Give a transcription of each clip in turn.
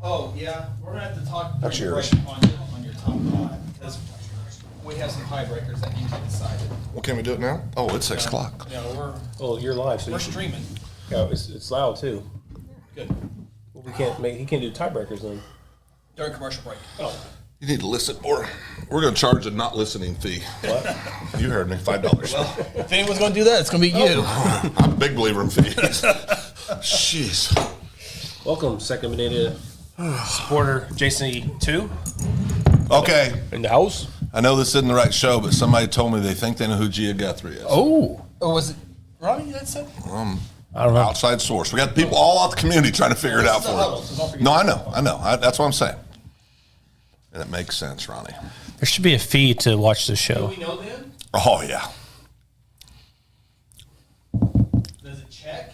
Oh, yeah. We're going to have to talk That's yours. On your top five because we have some tiebreakers that need to be decided. Well, can we do it now? Oh, it's 6 o'clock. Yeah, Well, you're live, so we're streaming. Yeah, it's loud too. Good. Well, he can't do tiebreakers then. During commercial break. Oh. You need to listen, or we're going to charge a not listening fee. What? You heard me, $5. If anyone's going to do that, it's going to be you. I'm a big believer in fees. Jeez. Welcome, Second Bonita supporter Jason E2 Okay, in the house. I know this isn't the right show, but somebody told me they think they know who Gia Guthrie is. Oh, was it Ronnie that said? I don't know. Outside source. We got people all out the community trying to figure it out for Huddle, so don't us. forget No, I know. That's what I'm saying. And it makes sense, Ronnie. There should be a fee to watch this Do show. we know then? Oh, yeah. Does it check?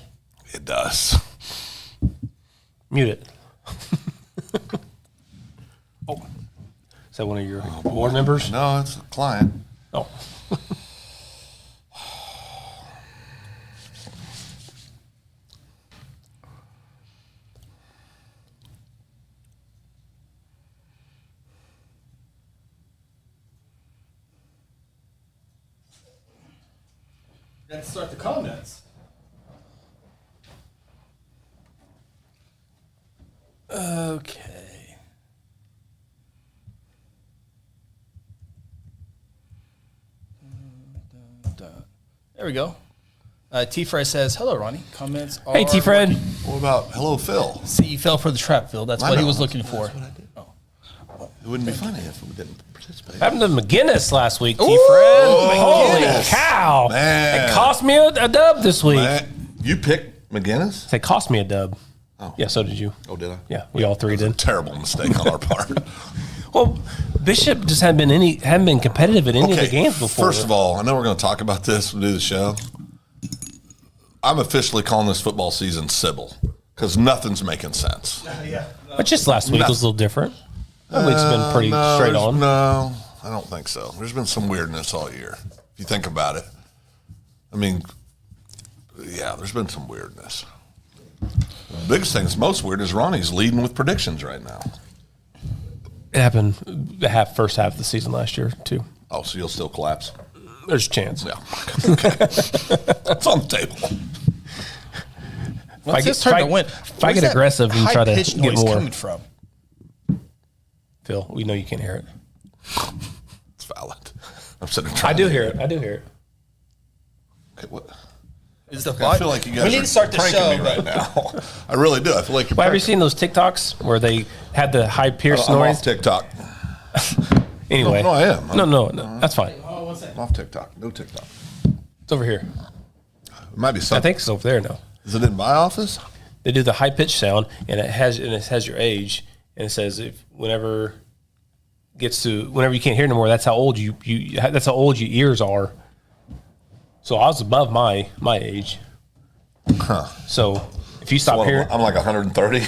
It does. Mute it. Oh, is that one of your board members? No, it's a client. Oh, Let's start the comments. Okay. There we go. T-Fred says, hello, Ronnie. Comments are... hey, T-Fred. What about Hello, Phil? See, you fell for the trap, Phil. That's I what he know. was looking for. That's what I did. It wouldn't be funny if we didn't participate. Happened to McGinnis last week, T-Fred. Oh, Holy McGinnis. cow. Man. It cost me a dub this week. You picked McGinnis? It cost me a dub. Oh. Yeah, so did you. Oh, did I? Yeah, we all three did. Terrible mistake on our part. Well, Bishop just hadn't been competitive in any of the games before. First of all, I know we're going to talk about this when we do the show. I'm officially calling this football season Sybil because nothing's making sense. Yeah. But just last week was a little different. That week's been pretty straight on. No, I don't think so. There's been some weirdness all year. If you think about it. I mean, yeah, there's been some weirdness. The biggest thing that's most weird is Ronnie's leading with predictions right now. It happened the first half of the season last year, too. Oh, so you'll still collapse? There's a chance. Yeah. Okay. It's on the table. Well, it's his turn to win. If I get aggressive and try to high-pitched get noise more. coming from? Phil, we know you can't hear it. It's valid. I'm sitting. I do hear it. Okay, what? Is the I feel like you guys we need are to start the pranking show me right now. I really do. I feel like you're. Well, have you pranking. seen those TikToks where they had the high pierce I'm noise? off TikTok. Anyway, No, I am. No, that's fine. Oh, what's that? I'm off TikTok. No TikTok. It's over here. It might be something. I think it's over there now. Is it in my office? They do the high pitch sound, and it has your age, and it says whenever you can't hear anymore, that's how old that's how old your ears are. So I was above my age. Huh. So if you stop hearing, I'm like 130.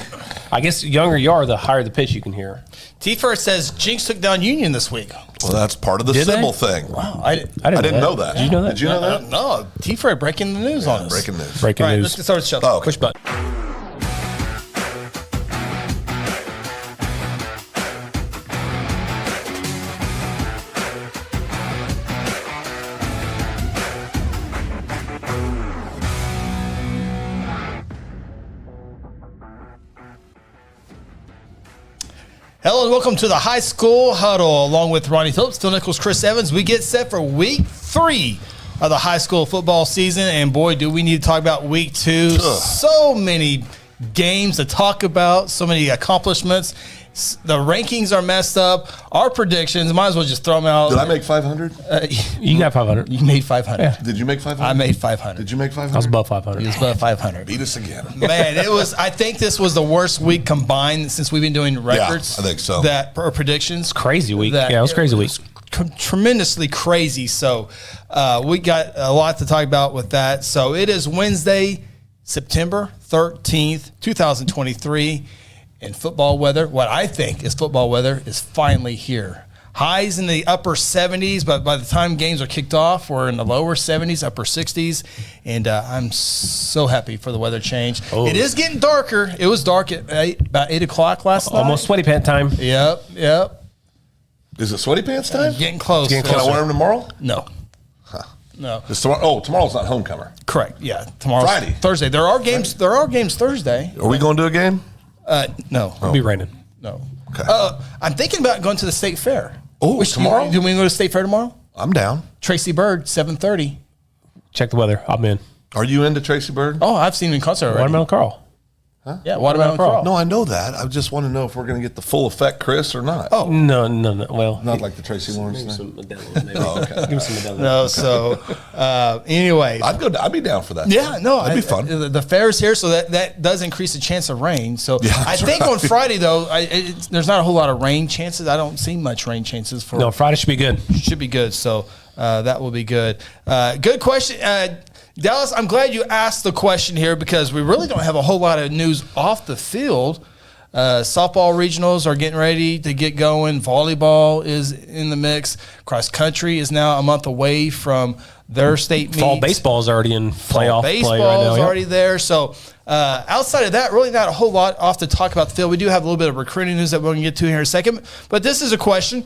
I guess the younger you are, the higher the pitch you can hear. T-First says Jinx took down Union this week. Well, that's part of the Did they? symbol thing. Wow. I didn't know that. Did you know that? Did you know that? No. T-Fred breaking the news on us. Breaking news. Breaking All right, news. let's get started with the show. Oh, okay. Push button. Hello and welcome to the High School Huddle. Along with Ronnie Phillips, Phil Nichols, Chris Evans, we get set for week 3 of the high school football season. And boy, do we need to talk about week 2. Ugh. So many games to talk about, so many accomplishments. The rankings are messed up. Our predictions, might as well just throw them out. Did I make 500? You got 500. You made 500. Yeah. Did you make 500? I made 500. Did you make 500? I was above 500. It was above 500. Beat us again. Man, it was. I think this was the worst week combined since we've been doing records. I think so. That or predictions. Crazy week. That Yeah, it was crazy week. Tremendously crazy. So we got a lot to talk about with that. So it is Wednesday, September 13th, 2023. And football weather, what I think is football weather, is finally here. highs in the upper 70s, but by the time games are kicked off, we're in the lower 70s, upper 60s, and I'm so happy for the weather change. Oh. It is getting darker. It was dark at about 8 o'clock last night. Almost sweaty pant time. Yep. Is it sweaty pants time? Getting close. Getting Can I wear them tomorrow? No. No. It's tomorrow. Tomorrow's not homecomer. Correct. Yeah. Tomorrow's Friday. Thursday. There are games. There are games Thursday. Are we going to do a game? No. It'll be raining. No. Okay. I'm thinking about going to the State Fair. Oh, tomorrow? Do we go to State Fair tomorrow? I'm down. Tracy Bird, 7:30. Check the weather. I'm in. Are you into Tracy Bird? Oh, I've seen him in concert already. Watermelon Carl. Yeah, Watermelon Crawl. No, I know that. I just want to know if we're going to get the full effect, Chris, or not. Oh. No. Well, Not like the Tracy Lawrence Maybe thing. some Modelo, maybe. Oh, okay. Give me some Modelo. No, so anyway. I'd be down for that. Yeah, no, that'd be fun. The fair is here, so that does increase the chance of rain. So Yeah, I that's think right. on Friday though, there's not a whole lot of rain chances. I don't see much rain chances for. no, Friday should be good. Should be good. So that will be good. Good question. Dallas, I'm glad you asked the question here because we really don't have a whole lot of news off the field. Softball regionals are getting ready to get going. Volleyball is in the mix. Cross country is now a month away from their state meets. Fall baseball is already in playoff play right Baseball now. is Yep. already there. So outside of that, really not a whole lot off to talk about the field. We do have a little bit of recruiting news that we're going to get to here in a second. But this is a question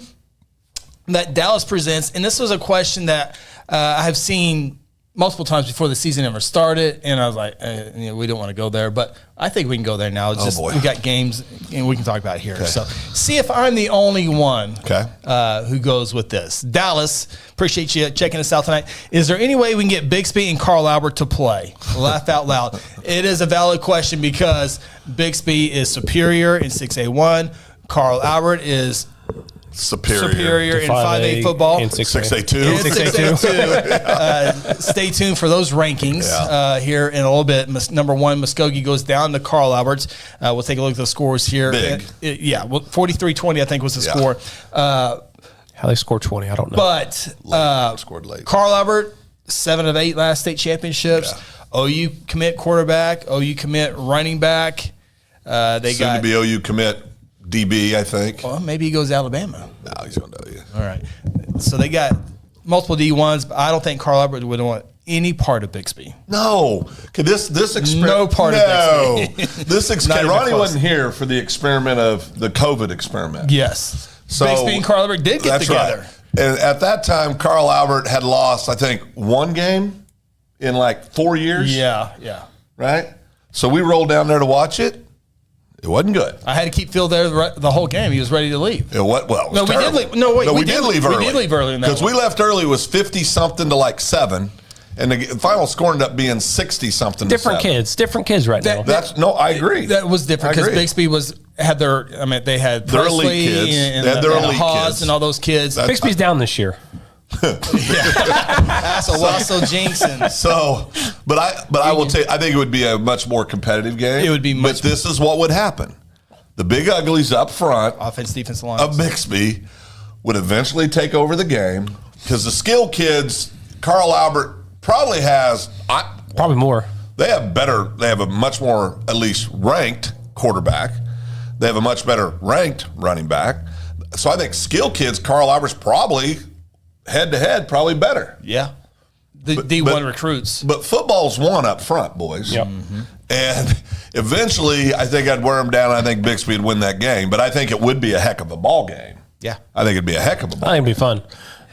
that Dallas presents, and this was a question that I have seen multiple times before the season ever started, and I was like, we don't want to go there, but I think we can go there now. It's just boy. we got games, and we can talk about it here. So see if I'm the only one who goes with this. Dallas, appreciate you checking us out tonight. Is there any way we can get Bixby and Carl Albert to play? Laugh out loud. It is a valid question because Bixby is superior in 6A1. Carl Albert is superior in 5A football. And 6A2. And 6A2. Stay tuned for those rankings here in a little bit. Number one, Muskogee goes down to Carl Alberts. We'll take a look at the scores here. Big. 43-20, I think, was the score. How they scored 20, I don't know. But Scored late. Carl Albert, 7 of 8 last state championships. Yeah. OU commit quarterback. OU commit running back. They Soon got to be OU commit DB, I think. Well, maybe he goes to Alabama. No, he's going to OU. All right. So they got multiple D1s, but I don't think Carl Albert would want any part of Bixby. No. Okay, this experiment. No part of Bixby. This Not even Ronnie close. wasn't here for the experiment of the COVID experiment. Yes. So Bixby and Carl Albert did get that's together. Right. And at that time, Carl Albert had lost, I think, one game in like 4 years. Yeah. Right? So we rolled down there to watch it. It wasn't good. I had to keep Phil there the whole game. He was ready to leave. It was, well, it was No, we did terrible. leave. No, wait, we we did did- leave we early. did leave early in that Because we one. left early was 50-something to like 7. And the final score ended up being 60-something to 7. Different kids right now. I agree. That was different I because agree. Bixby had their. I mean, they had Their Presley elite kids. and They had their and elite Haas kids. and all those kids. Bixby's down this year. That's a Wasso Jinx and So, but I will tell you, I think it would be a much more competitive game. It would be much- But this is what would happen. The big uglies up front offense, defense line. of Bixby would eventually take over the game because the skill kids, Carl Albert probably has, Probably more. they have a much more, at least ranked quarterback. They have a much better ranked running back. So I think skill kids, Carl Albert's probably head to head, probably better. Yeah. The D1 recruits. But football's one up front, boys. Yep. And eventually, I think I'd wear them down. I think Bixby would win that game. But I think it would be a heck of a ball game. Yeah. I think it'd be a heck of a ball I think it'd be fun.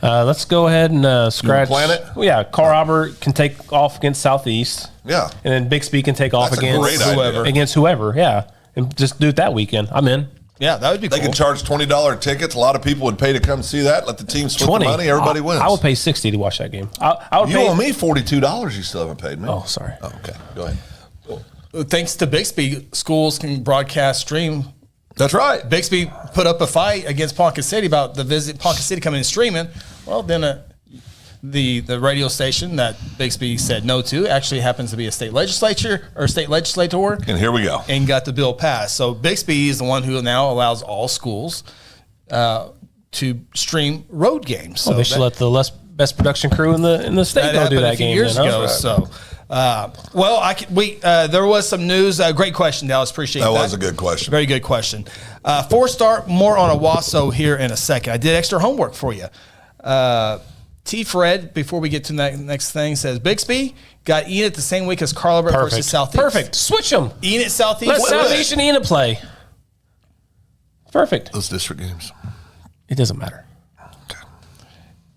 Let's go ahead and scratch. plan it? Well, yeah, Carl Albert can take off against Southeast. Yeah. And then Bixby can take off That's a against great idea. whoever. Against whoever, yeah. And just do it that weekend. I'm in. Yeah, that would be They cool. can charge $20 tickets. A lot of people would pay to come see that. Let the team split 20. the money. Everybody wins. I would pay 60 to watch that game. I would You pay. owe me $42. You still haven't paid me. Oh, sorry. Oh, okay. Go ahead. Thanks to Bixby, schools can broadcast stream. That's right. Bixby put up a fight against Ponca City about the visit Ponca City coming and streaming. Well, then the radio station that Bixby said no to actually happens to be a state legislator And here we go. and got the bill passed. So Bixby is the one who now allows all schools to stream road games. So They should let the best production crew in the state that go do happened that a few game. years then, huh? ago. So There was some news. Great question, Dallas. Appreciate that. That was a good question. Very good question. 4-star, more on Owasso here in a second. I did extra homework for you. T. Fred, before we get to the next thing, says Bixby got Enid the same week as Carlebert versus Southeast. Perfect. Switch them. Enid Southeast. Let Southeast and Enid play. Perfect. Those district games. It doesn't matter. Okay.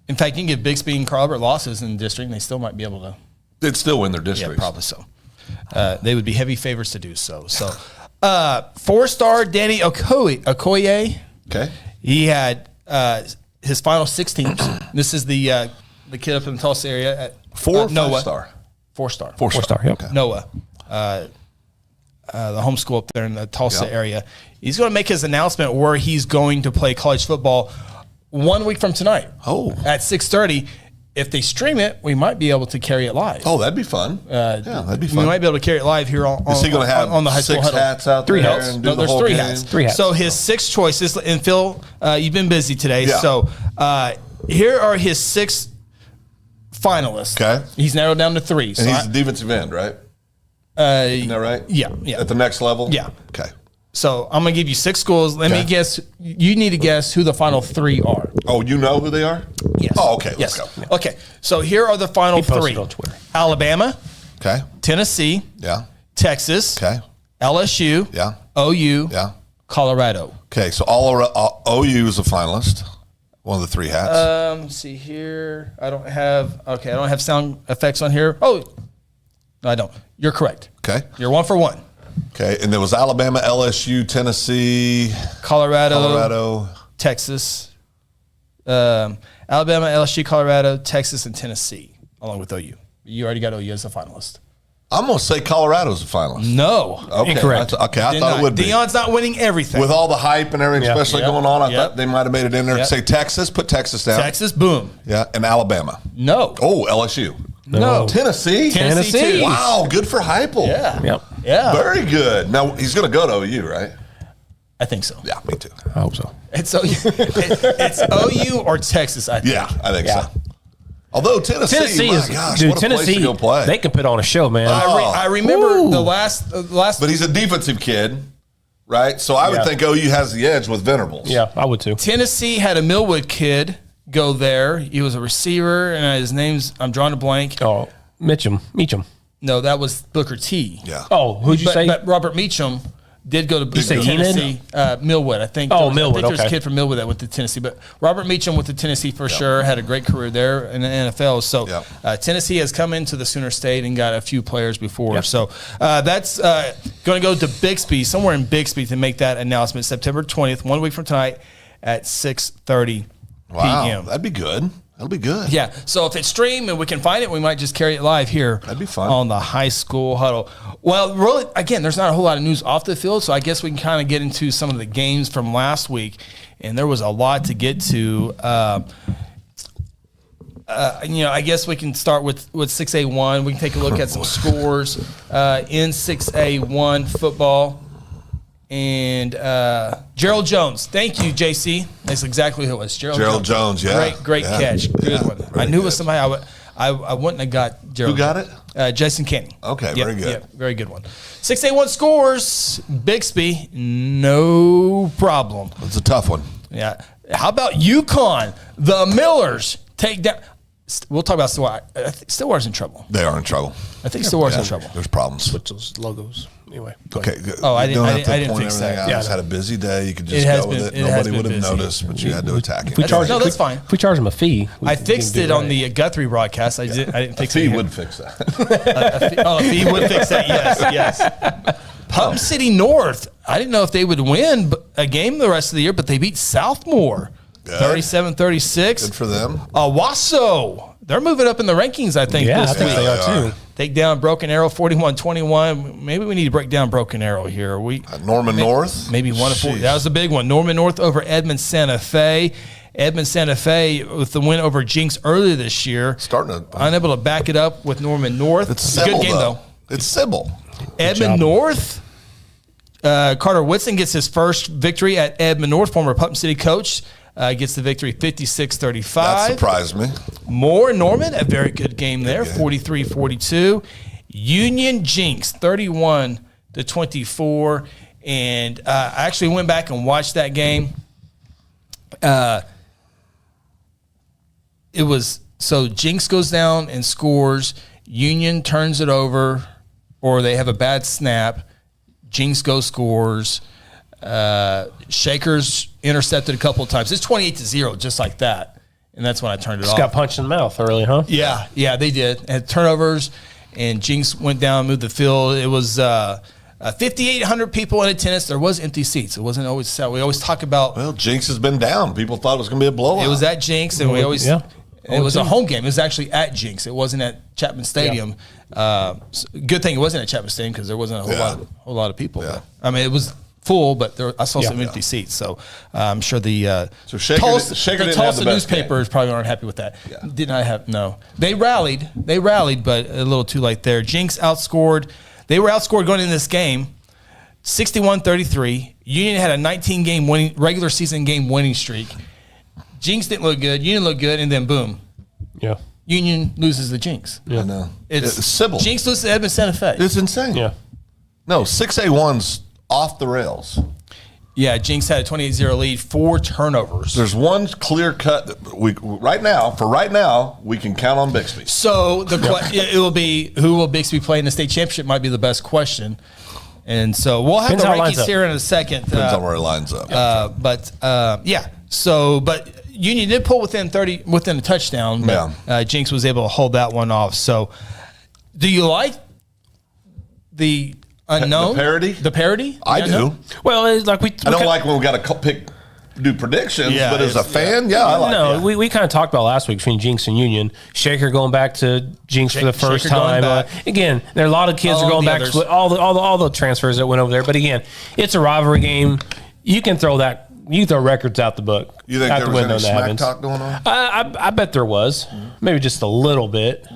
In fact, you can give Bixby and Carlebert losses in the district, and they still might be able to. They'd still win their Yeah, districts. probably so. They would be heavy favorites to do so. So, 4-star Danny Okoye. Okay. He had his final 6 teams. This is the kid up in the Tulsa area at 4 or Noah. 5-star? 4-star. 4-star. Yep. Okay. Noah, the homeschool up there in the Tulsa area. He's going to make his announcement where he's going to play college football 1 week from tonight. Oh. At 6:30. If they stream it, we might be able to carry it live. Oh, that'd be fun. Yeah, that'd be fun. We might be able to carry it live here on. Is he going to have on the High School 6 Huddle. hats out 3 there? hats. And do No, the there's whole 3 game? hats. 3 hats. So his 6 choices, and Phil, you've been busy today. Yeah. So here are his 6 finalists. Okay. He's narrowed down to 3. So And he's the defensive end, right? Isn't that right? yeah. At the next level? Yeah. Okay. So I'm gonna give you 6 schools. Let me Okay. guess. You need to guess who the final 3 are. Oh, you know who they are? Yes. Oh, okay. Yes. Let's go. Okay. So here are the final He posted 3: on Twitter. Alabama, Okay. Tennessee, Yeah. Texas, Okay. LSU, Yeah. OU, Yeah. Colorado. Okay. So OU is a finalist. One of the 3 hats. Let's see here. I don't have sound effects on here. Oh, no, I don't. You're correct. Okay. You're 1 for 1. Okay. And there was Alabama, LSU, Tennessee, Colorado, Texas, Alabama, LSU, Colorado, Texas, and Tennessee, along with OU. You already got OU as a finalist. I'm going to say Colorado's a finalist. No. Okay. Incorrect. I thought it would be. Deion's not winning everything. With all the hype and everything, Yeah. especially Yep. going on, I Yep. thought they might have made it in there. Yep. Say Texas, put Texas down. Texas, boom. Yeah, and Alabama. No. Oh, LSU. No. Tennessee? Tennessee. Wow, good for Heupel. Yeah. Yep. Yeah. Very good. Now, he's going to go to OU, right? I think so. Yeah, me too. I hope so. It's OU or Texas, I think. Yeah, I think so. Although Tennessee, Tennessee my gosh, what a place to go play. They can put on a show, man. I remember Woo. the last. But he's a defensive kid, right? So I would Yeah. think OU has the edge with Venables. Yeah, I would too. Tennessee had a Millwood kid go there. He was a receiver, and his name's I'm drawing a blank. Oh, Meacham. No, that was Booker T. Yeah. Oh, who'd you say? But Robert Meacham did go to say Tennessee. Millwood, I think. Oh, I Millwood, think there's okay. a kid from Millwood that went to Tennessee. But Robert Meacham went to Tennessee for sure. Had a great career there in the NFL. So Tennessee has come into the Sooner State and got a few players before. Yeah. So that's going to go to Bixby, somewhere in Bixby, to make that announcement. September 20th, 1 week from tonight at 6:30 Wow, p.m. that'd be good. That'll be good. Yeah. So if it's streamed and we can find it, we might just carry it live here. That'd be fun. On the High School Huddle. Well, really, again, there's not a whole lot of news off the field, so I guess we can kind of get into some of the games from last week. And there was a lot to get to. I guess we can start with 6A1. We can take a look at some scores in 6A1 football. And Gerald Jones. Thank you, JC. That's exactly who it was. Gerald Jones, yeah. Great Yeah. catch. Good Yeah. one. Very I knew it was good. somebody I wouldn't have got Gerald. Who got it? Jason Kenny. Okay, Yep, very good. yep, very good one. 6A1 scores. Bixby, no problem. It's a tough one. Yeah. How about UConn? The Millers take down. We'll talk about Stillwater. I think Stillwater's in trouble. They are in trouble. I think Stillwater's in Yeah, trouble. There's problems. With those logos. Anyway. go ahead. Okay. good. Oh, I You didn't- don't I have didn't- to I didn't point fix everything that. out. Yeah, Just no. had a busy day. You could It just has go with been- it. it has Nobody been would have busy. noticed, but you had to attack it. We charge, No, that's fine. If we charge them a fee. I fixed it on the Guthrie broadcast. I didn't fix it. He here. would fix that. If he would fix that, yes. Putnam City North. I didn't know if they would win a game the rest of the year, but they beat Southmore, Good. 37-36. Good for them. Wasso. They're moving up in the rankings, I think. Yeah, I this think week. they are too. Take down Broken Arrow 41-21. Maybe we need to break down Broken Arrow here. Norman North. Maybe 1-4. Jeez. That was a big one. Norman North over Edmond Santa Fe. Edmond Santa Fe with the win over Jinx earlier this year. Starting to. Unable to back it up with Norman North. It's a Sybil, good game, though. It's Sybil. Edmond job. North. Carter Whitson gets his first victory at Edmond North. Former Putnam City coach gets the victory 56-35. That surprised me. Moore Norman, a very good game there, game. 43-42. Union Jinx 31-24. And I actually went back and watched that game. It was so Jinx goes down and scores. Union turns it over, or they have a bad snap. Jinx goes scores. Shakers intercepted a couple of times. It's 28-0, just like that. And that's when I turned it off. Got punched in the mouth early, huh? Yeah, they did. Had turnovers, and Jinx went down, moved the field. It was 5,800 people in attendance. There was empty seats. It wasn't always set. We always talk about. Well, Jinx has been down. People thought it was going to be a blowout. It was at Jinx, and we always. Yeah. It was a home game. It was actually at Jinx. It wasn't at Chapman Stadium. Good thing it wasn't at Chapman Stadium because there wasn't a whole lot of people. Yeah. I mean, it was full, but I saw some empty seats. So I'm sure the Tulsa newspapers probably aren't happy with that. Yeah. Did not have They rallied, but a little too late there. Jinx outscored. They were outscored going into this game, 61-33. Union had a 19-game regular season game winning streak. Jinx didn't look good. Union looked good, and then boom. Yeah. Union loses the Jinx. I know. It's Sybil. Jinx loses to Edmond Santa Fe. It's insane. Yeah. No, 6A1's off the rails. Yeah, Jinx had a 28-0 lead, 4 turnovers. There's one clear cut that right now we can count on Bixby. So it will be, who will Bixby play in the state championship might be the best question. And so we'll have Depends the how it lines rankings up. here in a second. Depends on where it lines up. But Union did pull within a touchdown. But, Jinx was able to hold that one off. So do you like the unknown? The parody? I do. Well, it's like I don't like when we got to do predictions, Yeah, but as a fan, I like No, it. we kind of talked about last week between Jinx and Union. Shaker going back to Jinx for the first Shaker going time. back. Again, there are a lot of kids All are going the back others. to all the transfers that went over there. But again, it's a rivalry game. You can throw records out the book. You think out there the was window any that smack happens. talk going on? I bet there was. Maybe just a little bit.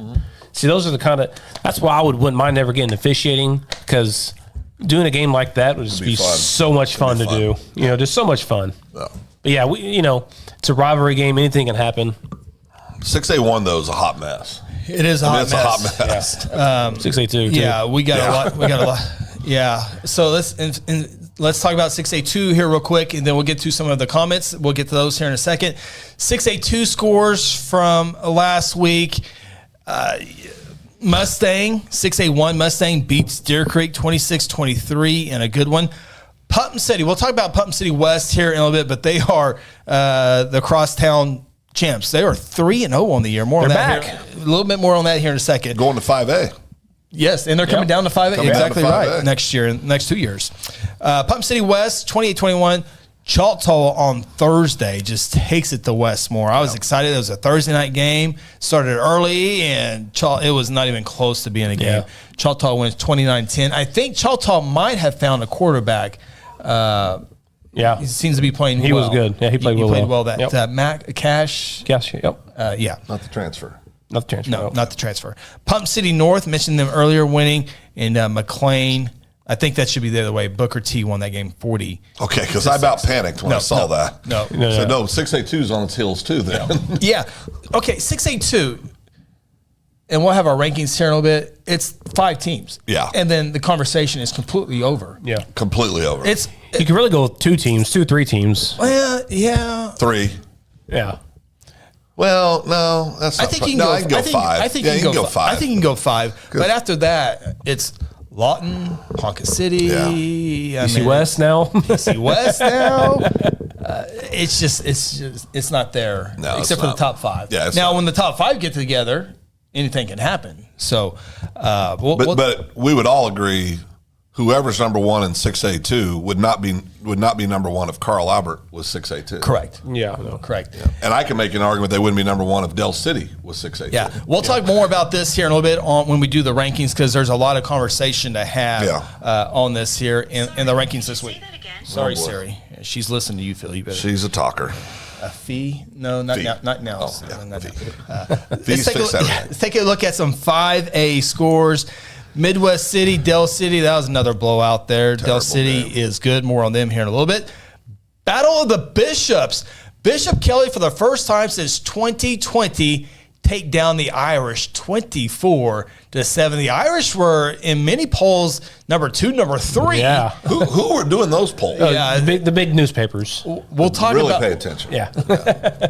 See, those are the kind of. That's why I wouldn't mind ever getting officiating, because doing a game like that would just be fun. so much fun to do. Just so much fun. No. But yeah, it's a rivalry game. Anything can happen. 6A1 though is a hot mess. It is a hot It's mess. a hot mess. 682. Yeah, we got a lot. We got a lot. Yeah. So let's talk about 6A2 here real quick, and then we'll get to some of the comments. We'll get to those here in a second. 6A2 scores from last week. Mustang, 6A1 Mustang beats Deer Creek 26-23 in a good one. Putnam City, we'll talk about Putnam City West here in a little bit, but they are the crosstown champs. They are 3-0 on the year. More on They're that back. here, a little bit more on that here in a second. Going to 5A. Yes, and they're coming down to 5A. Coming down to Exactly 5A. right. Next year, next 2 years. Putnam City West, 28-21. Choctaw on Thursday just takes it to Westmore. I was excited. It was a Thursday night game. Started early, and it was not even close to being a game. Yeah. Choctaw wins 29-10. I think Choctaw might have found a quarterback. He seems to be playing He well. was good. Yeah, he played He well. played well. That Yep. Mac Cash. Yes, yep. Yeah. Not the transfer. Not the transfer. No, not the transfer. Pump City North, mentioned them earlier, winning. And McLean, I think that should be the other way. Booker T won that game 40. Okay, because I about panicked when I saw that. No. So, 6A2's on its heels too then. Yeah. Okay, 6A2. And we'll have our rankings here in a little bit. It's 5 teams. Yeah. And then the conversation is completely over. Yeah. Completely over. You could really go with 2 teams, 3 teams. Well, yeah. 3. Yeah. Well, no, that's not. I think you can go. I can go 5. I think you can go 5. I think you can go 5. But after that, it's Lawton, Ponca City, PC West now. PC West now. It's not there. No, except for the top 5. Yeah. Now, when the top 5 get together, anything can happen. So, but we would all agree, whoever's number 1 in 6A2 would not be number 1 if Carl Albert was 6A2. correct. Yeah. No. Correct. And I can make an argument they wouldn't be number 1 if Del City was 6A2. Yeah, we'll talk more about this here in a little bit when we do the rankings, because there's a lot of conversation to have on this here in the rankings this week. Sorry, Siri. She's listening to you, Phil. You better. She's a talker. A fee? No, not Fee. now. Not now. Oh, yeah, Not fee. now. Fees fix everything. Let's take a look at some 5A scores. Midwest City, Del City. That was another blowout there. Del City is good. More on them here in a little bit. Battle of the Bishops. Bishop Kelly, for the first time since 2020, take down the Irish 24-7. The Irish were in many polls number 2, number 3. Yeah. Who were doing those polls? Yeah. The big newspapers. We'll talk Really about pay attention. Yeah.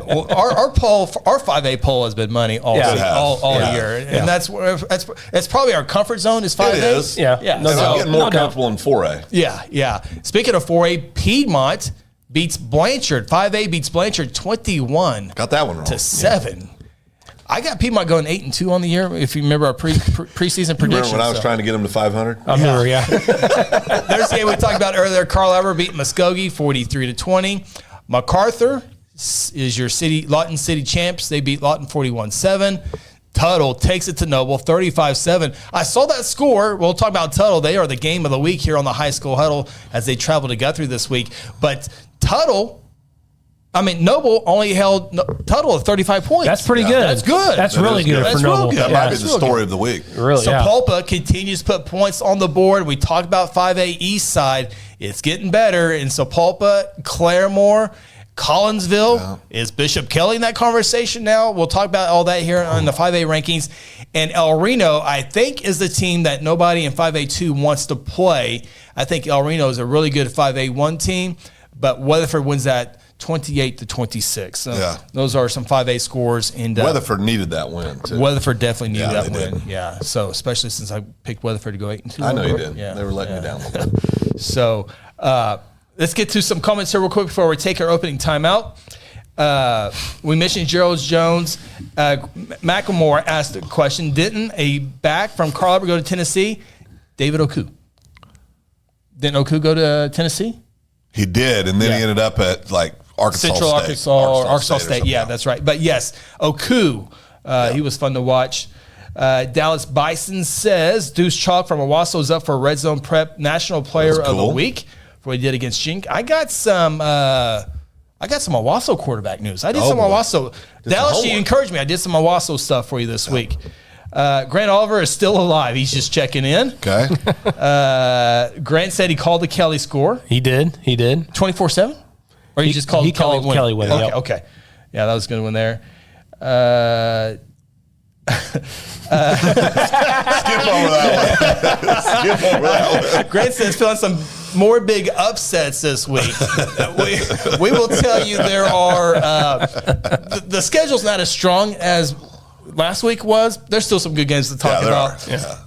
well, our poll, our 5A poll has been money all Yeah. season, It has. all Yeah. year, and that's probably our comfort zone is 5A. It is. Yeah. Yeah. And I'm So- getting more no doubt. comfortable in 4A. Yeah. Speaking of 4A, Piedmont beats Blanchard. 5A beats Blanchard 21 Got that one wrong. to 7. I got Piedmont going 8-2 on the year. If you remember our preseason predictions. Remember when I was trying to get him to 500? I remember, yeah. There's the game we talked about earlier. Carl Albert beat Muskogee 43-20. MacArthur is your Lawton City champs. They beat Lawton 41-7. Tuttle takes it to Noble 35-7. I saw that score. We'll talk about Tuttle. They are the game of the week here on the High School Huddle as they travel to Guthrie this week. But Noble only held Tuttle at 35 points. That's pretty good. That's good. That's That really is good good. for That's real Noble. good. That Yeah, might be it's the real story good. of the week. Really, yeah. Sapulpa continues to put points on the board. We talked about 5A East Side. It's getting better in Sapulpa, Claremore, Collinsville. Is Bishop Kelly in that conversation now? We'll talk about all that here on the 5A rankings. And El Reno, I think, is the team that nobody in 5A2 wants to play. I think El Reno is a really good 5A1 team, but Weatherford wins that 28-26. So those are some 5A scores. And Weatherford needed that win, too. Weatherford definitely needed Yeah, that they win. did. Yeah. So especially since I picked Weatherford to go 8-2. I know you did. Yeah. They were letting you down a little bit. So let's get to some comments here real quick before we take our opening timeout. We mentioned Gerald Jones. Macklemore asked a question. Didn't a back from Carl Albert go to Tennessee? David Oku. Didn't Oku go to Tennessee? He did, and then he ended up at, Arkansas Central State. Arkansas or State. something. Yeah, that's right. But yes, Oku, he was fun to watch. Dallas Bison says Deuce Chalk from Owasso is up for Red Zone Prep National Player of the Week for what he did against Jink. I got some Owasso quarterback news. I did some Owasso. Dallas, you encouraged me. I did some Owasso stuff for you this week. Grant Oliver is still alive. He's just checking in. Okay. Grant said he called the Kelly score. He did. 24-7? Or he just called he Kelly called win? Kelly win, Okay, yep. okay. Yeah, that was a good one there. Skip over that one. Grant says feeling some more big upsets this week. we will tell you there are the schedule's not as strong as last week was. There's still some good games to talk about.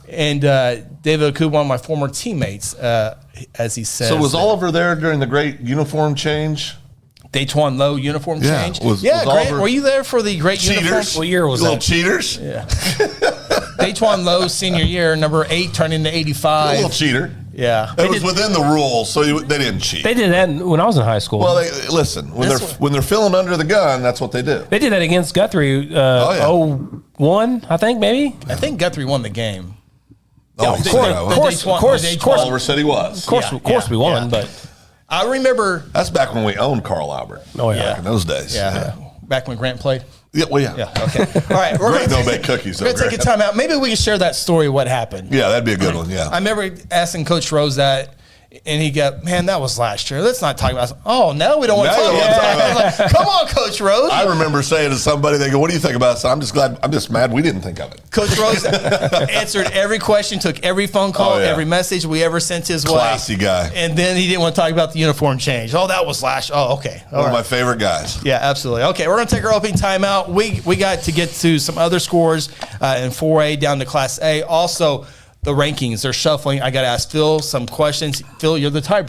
And David Oku, one of my former teammates, as he says. So was Oliver there during the great uniform change? Daytwan Low uniform change? Was Grant, Oliver were you there for the great cheaters? uniform? What year was Little that? cheaters? Yeah. Daytwan Low senior year, number 8 turned into 85. A little cheater. Yeah. It was within the rules, so they didn't cheat. They did that when I was in high school. Well, listen, when they're filling under the gun, that's what they do. They did that against Guthrie 01, I think, maybe. I think Guthrie won the game. Oh, Of course, Oliver said he was. Of course, we won, but I remember. That's back when we owned Carl Albert. oh yeah. Back in those days. Back when Grant played. Yeah, well, yeah. Yeah. Okay. All right. We're Grant going don't bake cookies, to though, take a Grant. time out. Maybe we can share that story. What happened? Yeah, that'd be a good one. Yeah. I remember asking Coach Rose that, and he got, man, that was last year. Let's not talk about it. Oh, no, we don't want to Now talk you about wanna it. talk I was like, come on, Coach Rose. I remember saying to somebody, they go, "What do you think about it?" So I'm just mad we didn't think of it. Coach Rose answered every question, took every phone call, every message we ever sent his way. Classy guy. And then he didn't want to talk about the uniform change. Oh, that was last. Oh, okay. One of my favorite guys. Yeah, absolutely. Okay, we're going to take our opening timeout. We got to get to some other scores in 4A down to Class A. Also, the rankings, they're shuffling. I got to ask Phil some questions. Phil, you're the tiebreaker.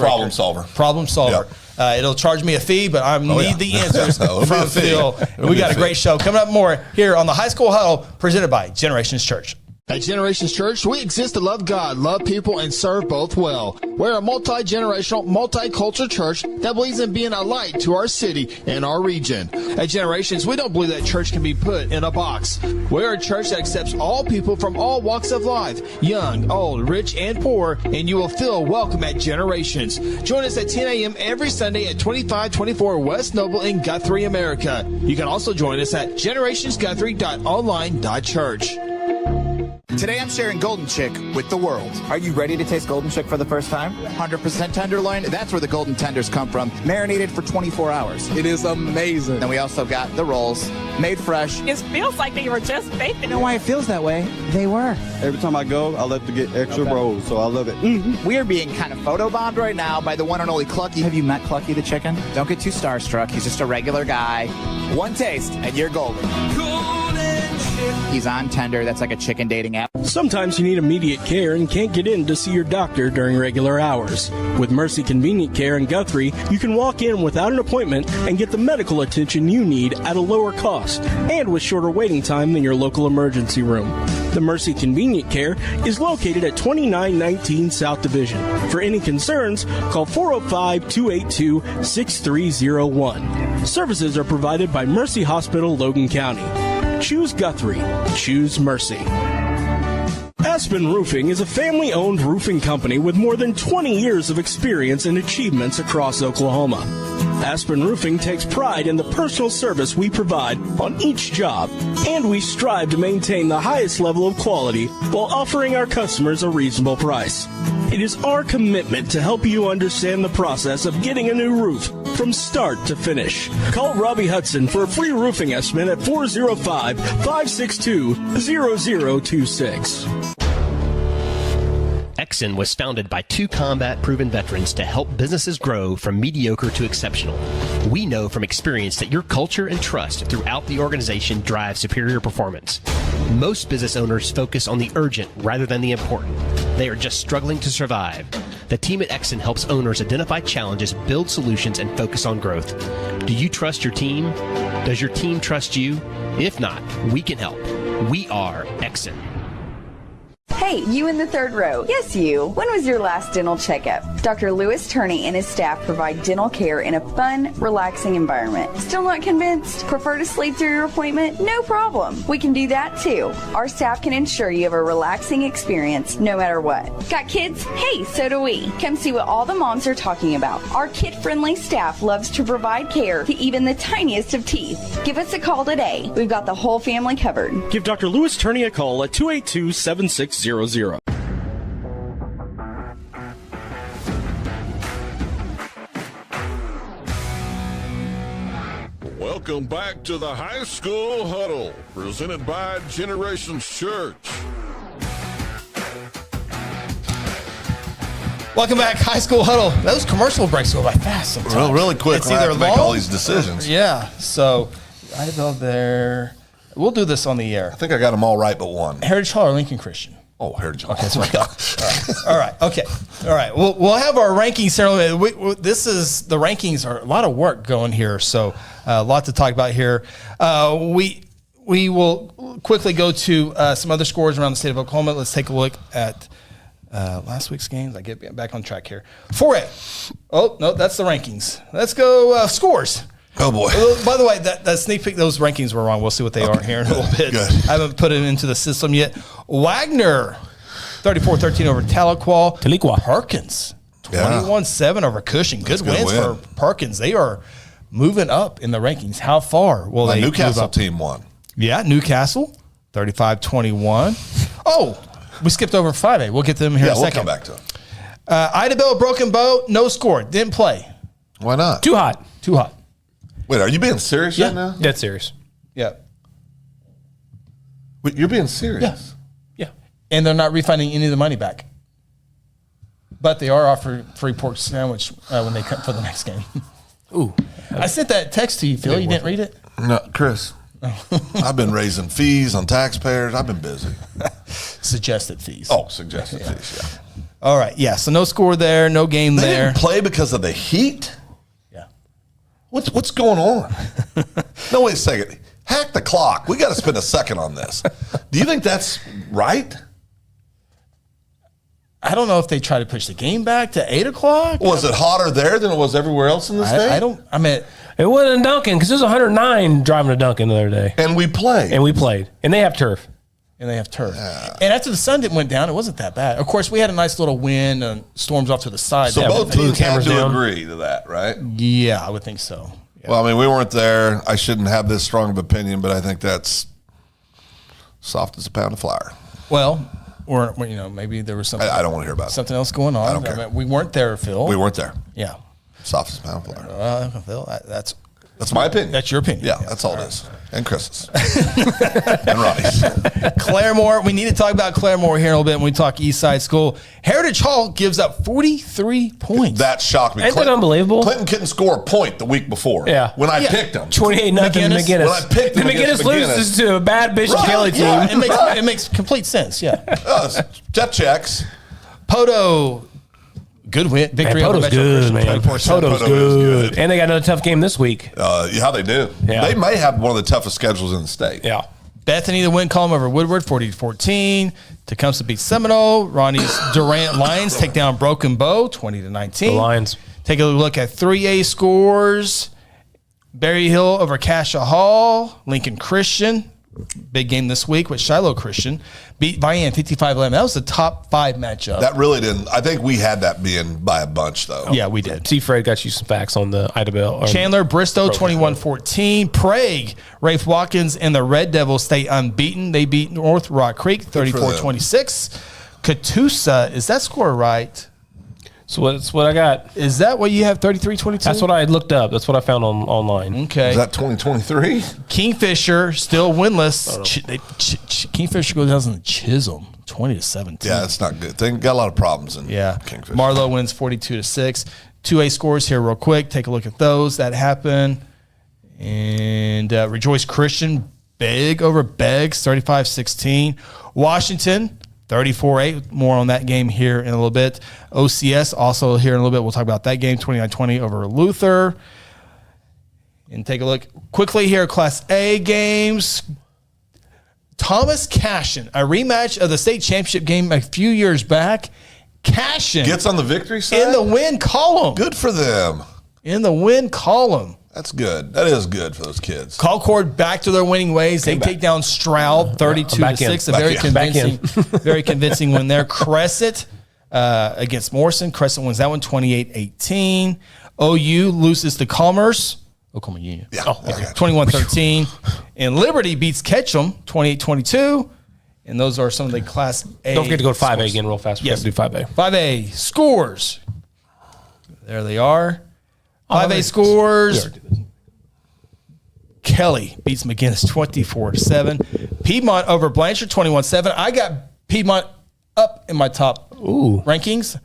Problem solver. Yep. It'll charge me a fee, but I need the answers It'll be from a fee. Phil. It'll We be got a a great fee. show. Coming up more here on the High School Huddle, presented by Generations Church. At Generations Church, we exist to love God, love people, and serve both well. We're a multi-generational, multicultural church that believes in being a light to our city and our region. At Generations, we don't believe that church can be put in a box. We're a church that accepts all people from all walks of life, young, old, rich, and poor, and you will feel welcome at Generations. Join us at 10 a.m. every Sunday at 2524 West Noble in Guthrie, America. You can also join us at generationsguthrie.online.church. Today I'm sharing Golden Chick with the world. Are you ready to taste Golden Chick for the first time? 100% tenderloin, that's where the golden tenders come from. Marinated for 24 hours. It is amazing. Then we also got the rolls, made fresh. It feels like they were just baked. You know why it feels that way? They were. Every time I go, I love to get extra rolls, so I love it. We are being kind of photobombed right now by the one and only Clucky. Have you met Clucky the chicken? Don't get too starstruck. He's just a regular guy. One taste, and you're golden. He's on Tender. That's like a chicken dating app. Sometimes you need immediate care and can't get in to see your doctor during regular hours. With Mercy Convenient Care in Guthrie, you can walk in without an appointment and get the medical attention you need at a lower cost and with shorter waiting time than your local emergency room. The Mercy Convenient Care is located at 2919 South Division. For any concerns, call 405-282-6301. Services are provided by Mercy Hospital, Logan County. Choose Guthrie. Choose Mercy. Aspen Roofing is a family-owned roofing company with more than 20 years of experience and achievements across Oklahoma. Aspen Roofing takes pride in the personal service we provide on each job, and we strive to maintain the highest level of quality while offering our customers a reasonable price. It is our commitment to help you understand the process of getting a new roof from start to finish. Call Robbie Hudson for a free roofing estimate at 405-562-0026. Exxon was founded by two combat-proven veterans to help businesses grow from mediocre to exceptional. We know from experience that your culture and trust throughout the organization drive superior performance. Most business owners focus on the urgent rather than the important. They are just struggling to survive. The team at Exxon helps owners identify challenges, build solutions, and focus on growth. Do you trust your team? Does your team trust you? If not, we can help. We are Exxon. Hey, you in the third row. Yes, you. When was your last dental checkup? Dr. Louis Turney and his staff provide dental care in a fun, relaxing environment. Still not convinced? Prefer to sleep through your appointment? No problem. We can do that too. Our staff can ensure you have a relaxing experience no matter what. Got kids? Hey, so do we. Come see what all the moms are talking about. Our kid-friendly staff loves to provide care to even the tiniest of teeth. Give us a call today. We've got the whole family covered. Give Dr. Louis Turney a call at 282-7600. Welcome back to the High School Huddle, presented by Generations Church. Welcome back, High School Huddle. Those commercial breaks go by fast sometimes. Really quick. It's We'll have either to make long, all these decisions. Yeah, so I go there. We'll do this on the air. I think I got them all right but one. Heritage Hall or Lincoln Christian? Oh, Heritage Hall. Okay, so we go. All right. Okay. All right. We'll have our rankings ceremony. This is the rankings are a lot of work going here, so a lot to talk about here. We will quickly go to some other scores around the state of Oklahoma. Let's take a look at last week's games. I get back on track here. 4A. Oh no, that's the rankings. Let's go scores. Oh boy! By the way, that sneak peek, those rankings were wrong. We'll see what they are here in a little bit. Good. I haven't put it into the system yet. Wagner, 34-13 over Tahlequah. Perkins, 21-7 over Cushing. Good wins for Perkins. They are moving up in the rankings. How far will they Newcastle move up? team won. Yeah, Newcastle, 35-21. Oh, we skipped over 5A. We'll get to them here in a second. We'll come back to it. Idabel, Broken Bow, no score. Didn't play. Why not? Too hot. Too hot. Wait, are you being serious right now? Dead serious. Yeah. Wait, you're being serious? Yeah. And they're not refunding any of the money back. But they are offering free pork sandwich when they come for the next game. Ooh. I sent that text to you, Phil. You didn't read it? No, Chris. I've been raising fees on taxpayers. I've been busy. Suggested fees. Oh, suggested fees, yeah. All right, yeah. So no score there, no game They there. didn't play because of the heat? Yeah. What's going on? No, wait a second. Hack the clock. We got to spend a second on this. Do you think that's right? I don't know if they try to push the game back to 8 o'clock. Was it hotter there than it was everywhere else in the state? I mean, it wasn't in Duncan because it was 109 driving to Duncan the other day. And we played. And they have turf. And they have turf. And after the sun went down, it wasn't that bad. Of course, we had a nice little wind and storms off to the side. So both teams had to agree to that, right? Yeah, I would think so. Yeah. Well, I mean, we weren't there. I shouldn't have this strong of opinion, but I think that's soft as a pound of flour. Well, or maybe there was something. I don't want to hear about something else going on. I don't care. We weren't there, Phil. We weren't there. Yeah. Softest pound player. Phil, that's my opinion. That's your opinion. Yeah, that's all it is. And Chris's. And Ronnie's. Claremore. We need to talk about Claremore here in a little bit when we talk East Side School. Heritage Hall gives up 43 points. That shocked me. Ain't that unbelievable? Clinton couldn't score a point the week before. Yeah. When I picked him. 28-0 McGinnis. When I picked him McGinnis loses to a bad Bishop Kelly team. Yeah, it makes complete sense. Yeah. Jet checks. Poto. Good win. Victory over Poto's Metro good, Christian, man. 24-7. Poto's good. And they got another tough game this week. Yeah, they do. Yeah. They may have one of the toughest schedules in the state. Yeah. Bethany, the win column over Woodward, 40-14. Tecumseh beats Seminole. Ronnie's Durant Lions take down Broken Bow, 20-19. The Lions. Take a look at 3A scores. Berry Hill over Cassia Hall. Lincoln Christian, big game this week with Shiloh Christian. Beat Vian 55-11. That was the top 5 matchup. That really didn't. I think we had that being by a bunch, though. Yeah, we did. T. Fred got you some facts on the Idabel. Chandler, Bristow, 21-14. Prague, Rafe Watkins, and the Red Devils stay unbeaten. They beat North Rock Creek 34-26. Catoosa, is that score right? So that's what I got. Is that what you have, 33-22? That's what I looked up. That's what I found online. Okay. Is that 2023? Kingfisher still winless. Kingfisher goes down to Chisholm, 20-17. Yeah, that's not good. They got a lot of problems in Yeah. Kingfisher. Marlowe wins 42-6. 2A scores here real quick. Take a look at those that happened. And Rejoice Christian, big over Beggs, 35-16. Washington, 34-8. More on that game here in a little bit. OCS also here in a little bit. We'll talk about that game, 29-20 over Luther. And take a look quickly here, Class A games. Thomas Cashin, a rematch of the state championship game a few years back. Cashin gets on the victory side? in the win column. Good for them. In the win column. That's good. That is good for those kids. Concord back to their winning ways. They take down Stroud 32-6. A very convincing, very convincing win there. Crescent against Morrison. Crescent wins that one 28-18. OU loses to Commerce. Oklahoma Union. Yeah. 21-13. And Liberty beats Ketchum 28-22. And those are some of the Class A. Don't forget to go to 5A again real fast. We Yes. have to do 5A. 5A scores. There they are. 5A scores. Kelly beats McGinnis 24-7. Piedmont over Blanchard 21-7. I got Piedmont up in my top rankings.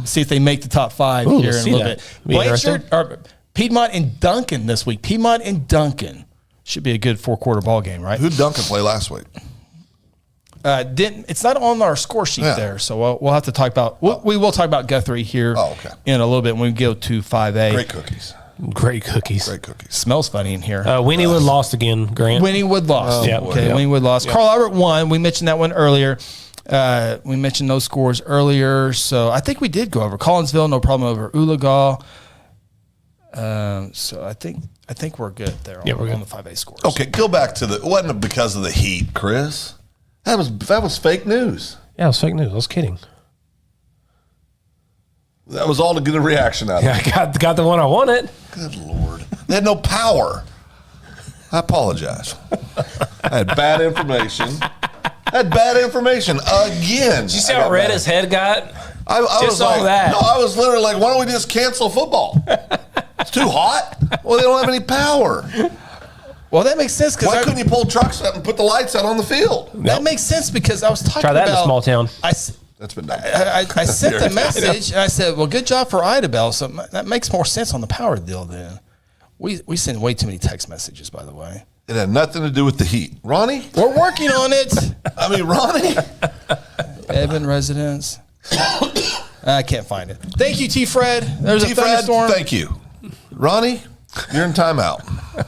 See if they make the top 5 here in a little bit. Blanchard or Piedmont and Duncan this week. Piedmont and Duncan should be a good 4-quarter ball game, right? Who did Duncan play last week? It's not on our score sheet there, so we'll have to talk about. We will talk about Guthrie here in a little bit when we go to 5A. Great cookies. Great cookies. Great cookies. Smells funny in here. Wynnewood lost again, Grant. Wynnewood lost. Wynnewood lost. Carl Albert won. We mentioned that one earlier. We mentioned those scores earlier, so I think we did go over Collinsville. No problem over Oologah. So I think we're good there. On the 5A scores. Okay, go back to it wasn't because of the heat, Chris. That was fake news. Yeah, it was fake news. I was kidding. That was all to get a reaction out of it. I got the one I wanted. Good Lord. They had no power. I apologize. I had bad information. Again. Did you see how red his head got? I was all like, that. No, I was literally like, why don't we just cancel football? It's too hot. Well, they don't have any power. Well, that makes sense. Why couldn't you pull trucks up and put the lights out on the field? That makes sense because I was talking Try that about in a small town. That's been done. I sent the message and I said, well, good job for Idabel. So that makes more sense on the power deal then. We send way too many text messages, by the way. It had nothing to do with the heat. Ronnie? We're working on it. I mean, Ronnie? Evan residence. I can't find it. Thank you, T. Fred. There's a thunderstorm. Thank you. Ronnie, you're in timeout.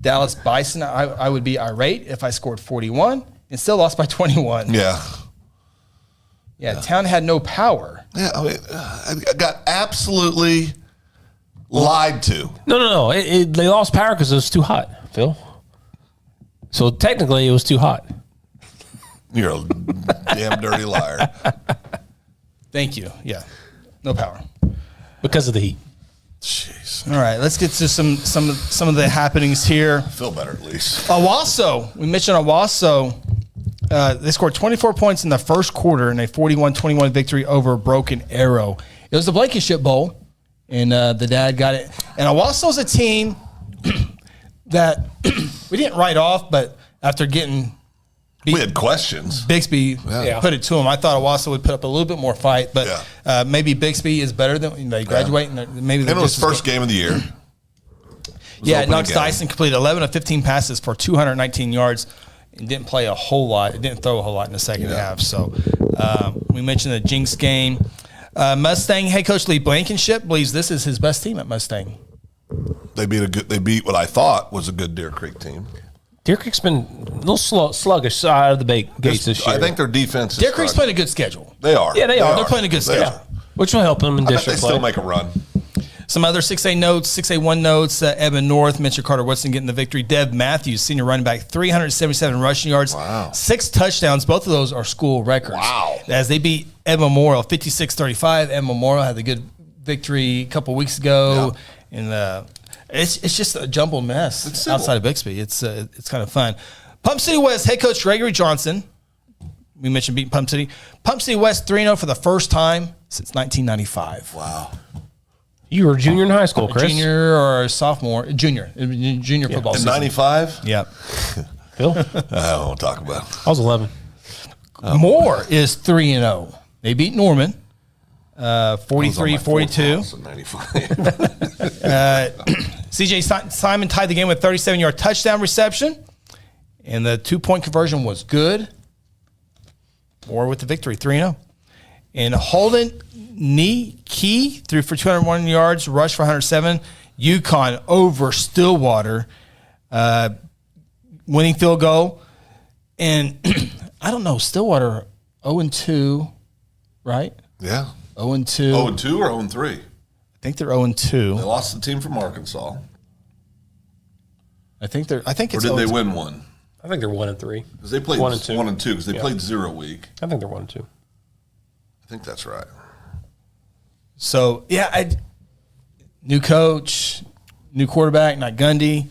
Dallas Bison, I would be irate if I scored 41 and still lost by 21. Yeah, town had no power. Yeah, I mean, I got absolutely lied to. No. They lost power because it was too hot, Phil. So technically, it was too hot. You're a damn dirty liar. Thank you. Yeah, no power because of the heat. Jeez. All right, let's get to some of the happenings here. Feel better at least. Owasso. We mentioned Owasso. They scored 24 points in the first quarter in a 41-21 victory over Broken Arrow. It was the Blankenship Bowl, and the dad got it. And Owasso's a team that we didn't write off, but after getting beat, we had questions. Bixby put it to him. I thought Owasso would put up a little bit more fight, but maybe Bixby is better than they graduate. And maybe it was first game of the year. Knox Dyson completed 11 of 15 passes for 219 yards and didn't play a whole lot. It didn't throw a whole lot in the second half. So we mentioned the Jinx game. Mustang head coach Lee Blankenship believes this is his best team at Mustang. They beat what I thought was a good Deer Creek team. Deer Creek's been a little sluggish out of the gates this year. I think their defense is Deer Creek's playing a good schedule. They are. Yeah, they are. They're playing a good schedule. Which will help them in district play. They still make a run. Some other 6A notes, 6A1 notes, Evan North, mentioned Carter Woodson getting the victory. Dev Matthews, senior running back, 377 rushing yards, 6 touchdowns. Both of those are school records. Wow. As they beat Ed Memorial 56-35. Ed Memorial had the good victory a couple weeks ago. And it's just a jumbled mess outside of Bixby. It's kind of fun. Pump City West head coach Gregory Johnson. We mentioned beating Pump City. Pump City West 3-0 for the first time since 1995. Wow. You were a junior in high school, Chris. Junior or sophomore? Junior football season. In 95? Yep. Phil? I won't talk about it. I was 11. Moore is 3-0. They beat Norman 43-42. CJ Simon tied the game with a 37-yard touchdown reception, and the 2-point conversion was good. Moore with the victory, 3-0. And Holden Key threw for 201 yards, rushed for 107. UConn over Stillwater, winning field goal. And I don't know, Stillwater 0-2, right? Yeah. 0-2. 0-2 or 0-3? I think they're 0-2. They lost the team from Arkansas. I think it's. Or did they win one? I think they're 1-3. Because they played 1-2 because they played 0 week. I think they're 1-2. I think that's right. So new coach, new quarterback, not Gundy.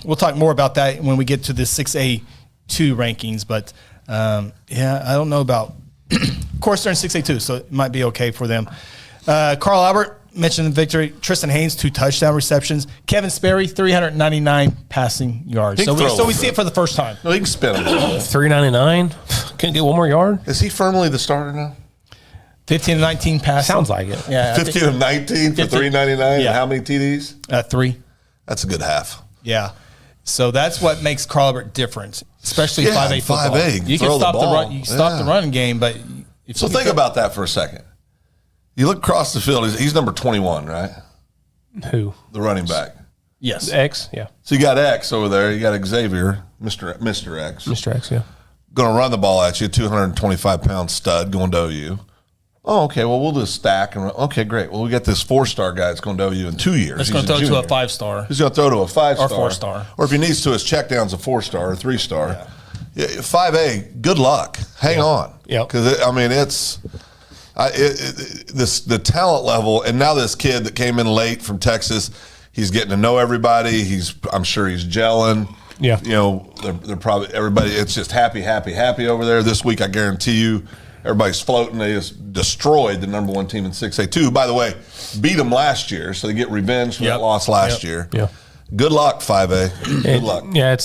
We'll talk more about that when we get to the 6A2 rankings. But I don't know about. Of course, they're in 6A2, so it might be okay for them. Carl Albert mentioned the victory. Tristan Haynes, 2 touchdown receptions. Kevin Sperry, 399 passing yards. So we see it for the first time. No, he can spin them. 399. Couldn't get one more yard. Is he firmly the starter now? 15 to 19 passing. Sounds like it. Yeah, 15 to 19 for 399. Yeah. And how many TDs? 3. That's a good half. Yeah. So that's what makes Carl Albert different, especially 5A football. 5A, you can stop the run. You can stop the running game, but so think about that for a second. You look across the field. He's number 21, right? Who? The running back. Yes. X. Yeah. So you got X over there. You got Xavier, Mr. X. Mr. X. Yeah. Going to run the ball at you, 225-pound stud going to OU. Oh, okay. Well, we'll just stack and run. Okay, great. Well, we got this 4-star guy that's going to OU in 2 years. He's going to throw to a 5-star. He's going to throw to a 5-star or 4-star, or if he needs to, his check down's a 4-star or 3-star. Yeah, 5A. Good luck. Hang on. Yeah. Because it's the talent level, and now this kid that came in late from Texas, he's getting to know everybody. I'm sure he's gelling. Yeah. You know, they're probably everybody. It's just happy over there. This week, I guarantee you, everybody's floating. They just destroyed the number 1 team in 6A2. By the way, beat them last year, so they get revenge for that loss last year. Yeah. Good luck, 5A. Good luck. Yeah, I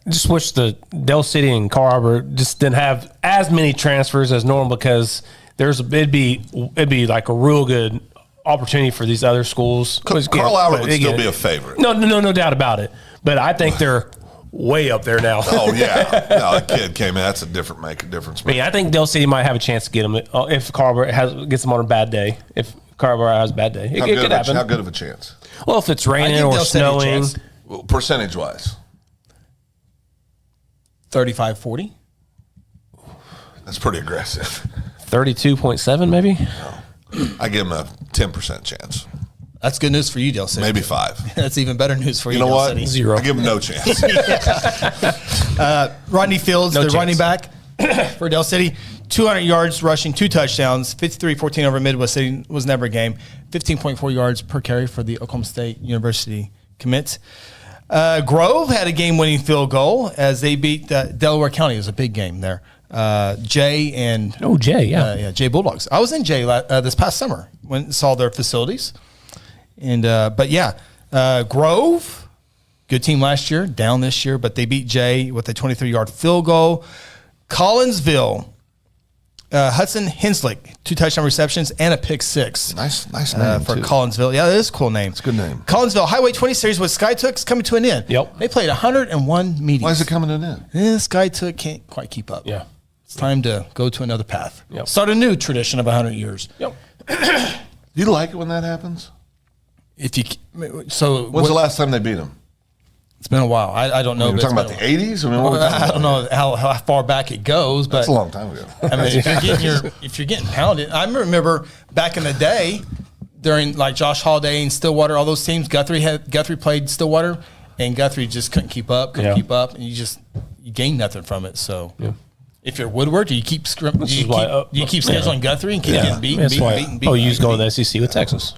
just wish the Del City and Carl Albert just didn't have as many transfers as normal, because it'd be like a real good opportunity for these other schools. Carl Albert would still be a favorite. No doubt about it. But I think they're way up there now. Oh yeah, no, the kid came in. That's a difference. I mean, I think Del City might have a chance to get him if Carl Albert gets them on a bad day. If Carl Albert has a bad day, it could happen. How good of a chance? Well, if it's raining or snowing, well, percentage-wise, 35-40. That's pretty aggressive. 32.7 maybe. I give him a 10% chance. That's good news for you, Del City. Maybe 5. That's even better news for you, know Del what? City. 0. I give him no chance. Rodney Fields, running back for Del City, 200 yards rushing, 2 touchdowns, 53-14 over Midwest City, was never a game, 15.4 yards per carry for the Oklahoma State University commit. Grove had a game-winning field goal as they beat Delaware County. It was a big game there. Jay and Jay Bulldogs. I was in Jay this past summer when saw their facilities, and Grove, good team last year, down this year, but they beat Jay with a 23-yard field goal. Collinsville. Hudson Henslick, 2 touchdown receptions and a pick 6. Nice name for too. Collinsville. Yeah, that is a cool name. It's a good name. Collinsville Highway 20 series with SkyTook's coming to an end. Yep. They played 101 meetings. Why is it coming to an end? SkyTook can't quite keep up. Yeah. It's time to go to another path. Yep. Start a new tradition of 100 years. Yep. Do you like it when that happens? When's the last time they beat them? It's been a while. I don't know. We're talking about the 80s? I mean, what are we talking I don't know how far back it goes, but that's a long time ago. I mean, if you're getting pounded, I remember back in the day during like Josh Holiday and Stillwater, all those teams. Guthrie played Stillwater, and Guthrie just couldn't keep up, and you gained nothing from it. So. Yeah. If you're Woodward, do you keep scheduling Guthrie and keep getting beaten? OU's going to the SEC with Texas.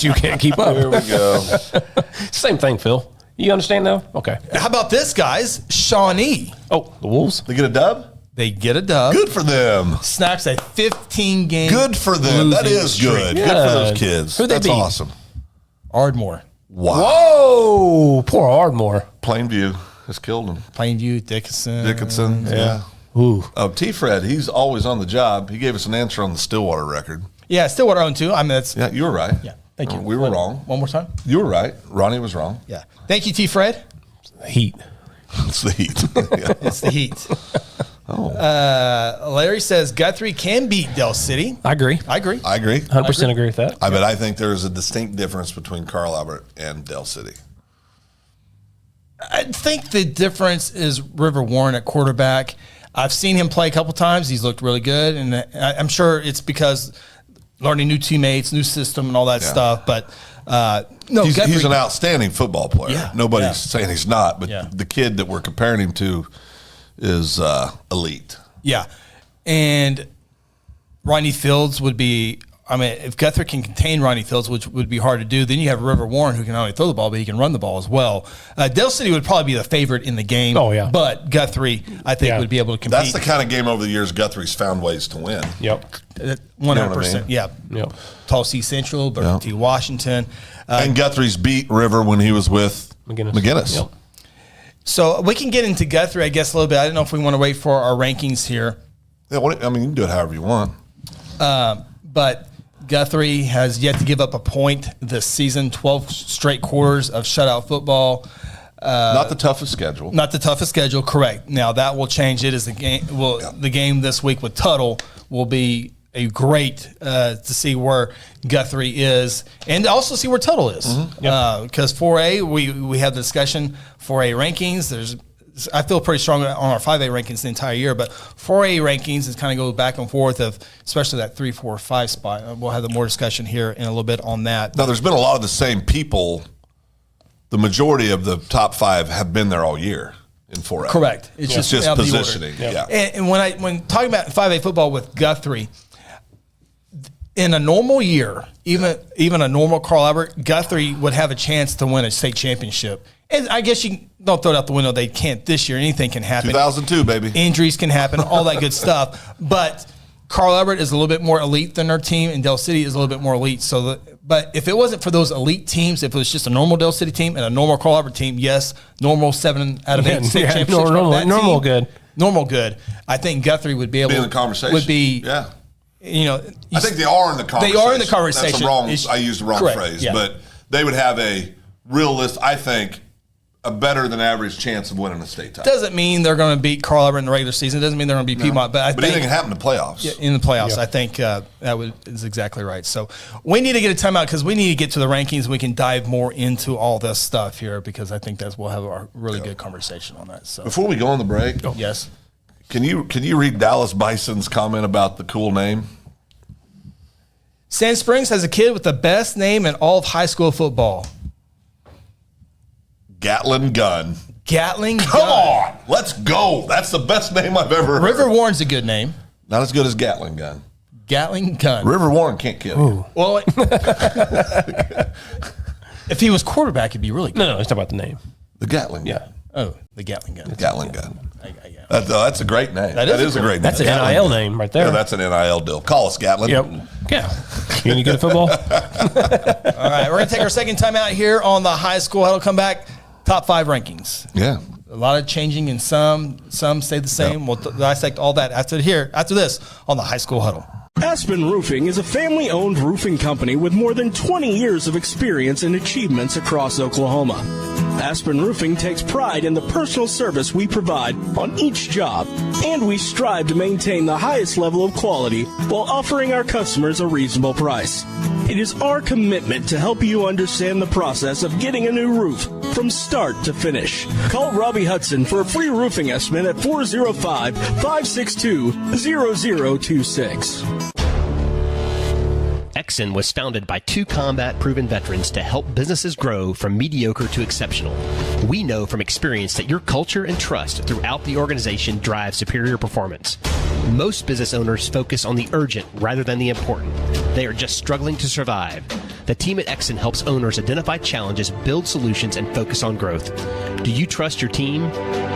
You can't keep up. Here we go. Same thing, Phil. You understand now? Okay. How about this, guys? Shawnee. Oh, the Wolves? They get a dub? They get a dub. Good for them. Snaps a 15-game. Good for them. That is good. Streak. Good for those kids. Who'd they That's beat? awesome. Ardmore. Wow. Whoa. Poor Ardmore. Plainview has killed him. Plainview, Dickinson. Yeah. Ooh. T-Fred, he's always on the job. He gave us an answer on the Stillwater record. Yeah, Stillwater 0-2. I mean, that's. Yeah, you were right. Yeah, thank you. We were wrong. One more time. You were right. Ronnie was wrong. Yeah. Thank you, T-Fred. Heat. It's the heat. It's the heat. Larry says Guthrie can beat Del City. I agree. 100% agree with that. I think there's a distinct difference between Carl Albert and Del City. I think the difference is River Warren at quarterback. I've seen him play a couple times. He's looked really good, and I'm sure it's because learning new teammates, new system, and all that stuff. But he's an outstanding football player. Yeah, Nobody's saying he's not, but the kid that we're comparing him to is elite. Yeah, and Ronnie Fields would be. I mean, if Guthrie can contain Ronnie Fields, which would be hard to do, then you have River Warren who can not only throw the ball, but he can run the ball as well. Del City would probably be the favorite in the game. Oh, yeah. But Guthrie, I think, would be able to compete. That's the kind of game over the years Guthrie's found ways to win. Yep. 100%. Yeah. Yep. Tall C Central, Burton T. Washington. And Guthrie's beat River when he was with McGinnis. Yep. So we can get into Guthrie, I guess, a little bit. I don't know if we want to wait for our rankings here. Yeah, you can do it however you want. But Guthrie has yet to give up a point this season, 12 straight quarters of shutout football. Not the toughest schedule. Not the toughest schedule, correct. Now, that will change it as the game. The game this week with Tuttle will be a great to see where Guthrie is and also see where Tuttle is. Because 4A, we have the discussion, 4A rankings. I feel pretty strong on our 5A rankings the entire year, but 4A rankings is kind of go back and forth of especially that 3, 4, 5 spot. We'll have more discussion here in a little bit on that. Now, there's been a lot of the same people. The majority of the top 5 have been there all year in 4A. Correct. It's just positioning. Yeah. And when talking about 5A football with Guthrie, in a normal year, even a normal Carl Albert, Guthrie would have a chance to win a state championship. And I guess you don't throw it out the window. They can't this year. Anything can happen. 2002, baby. Injuries can happen, all that good stuff. But Carl Albert is a little bit more elite than their team, and Del City is a little bit more elite. But if it wasn't for those elite teams, if it was just a normal Del City team and a normal Carl Albert team, yes, normal 7 out of 8 state championships. Normal good. Normal good. I think Guthrie would be able to be in the conversation. Would be, yeah. I think they are in the conversation. They are in the conversation. That's I used the wrong phrase, but they would have a realistic, I think, a better than average chance of winning a state title. Doesn't mean they're going to beat Carl Albert in the regular season. Doesn't mean they're going to beat Piedmont. But anything can happen in the playoffs. Yeah, in the playoffs, I think is exactly right. So we need to get a timeout because we need to get to the rankings. We can dive more into all this stuff here because I think we'll have a really good conversation on that. So before we go on the break, yes, can you read Dallas Bison's comment about the cool name? Sand Springs has a kid with the best name in all of high school football. Gatling Gun. Gatling Gun. Come on. Let's go. That's the best name I've ever heard. River Warren's a good name. Not as good as Gatling Gun. Gatling Gun. River Warren can't kill you. Well, If he was quarterback, it'd be really good. No, it's not about the name. The Gatling. Yeah. Oh, the Gatling gun. Gatling gun. That's a great name. That is a great name. That's an NIL name right there. Yeah, that's an NIL deal. Call us, Gatling. Yep. Yeah. You any good at football? All right, we're going to take our second time out here on the High School Huddle. Come back, top 5 rankings. Yeah. A lot of changing in some stay the same. We'll dissect all that after this on the High School Huddle. Aspen Roofing is a family-owned roofing company with more than 20 years of experience and achievements across Oklahoma. Aspen Roofing takes pride in the personal service we provide on each job, and we strive to maintain the highest level of quality while offering our customers a reasonable price. It is our commitment to help you understand the process of getting a new roof from start to finish. Call Robbie Hudson for a free roofing estimate at 405-562-0026. Exxon was founded by 2 combat-proven veterans to help businesses grow from mediocre to exceptional. We know from experience that your culture and trust throughout the organization drive superior performance. Most business owners focus on the urgent rather than the important. They are just struggling to survive. The team at Exxon helps owners identify challenges, build solutions, and focus on growth. Do you trust your team?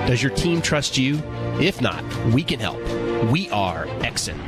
Does your team trust you? If not, we can help. We are Exxon.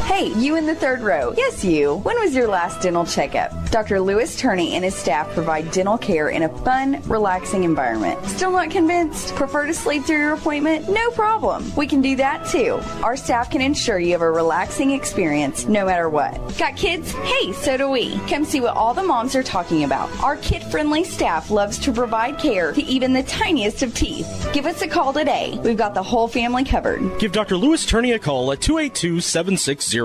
Hey, you in the third row. Yes, you. When was your last dental checkup? Dr. Louis Turney and his staff provide dental care in a fun, relaxing environment. Still not convinced? Prefer to sleep through your appointment? No problem. We can do that too. Our staff can ensure you have a relaxing experience no matter what. Got kids? Hey, so do we. Come see what all the moms are talking about. Our kid-friendly staff loves to provide care to even the tiniest of teeth. Give us a call today. We've got the whole family covered. Give Dr. Louis Turney a call at 282-7600.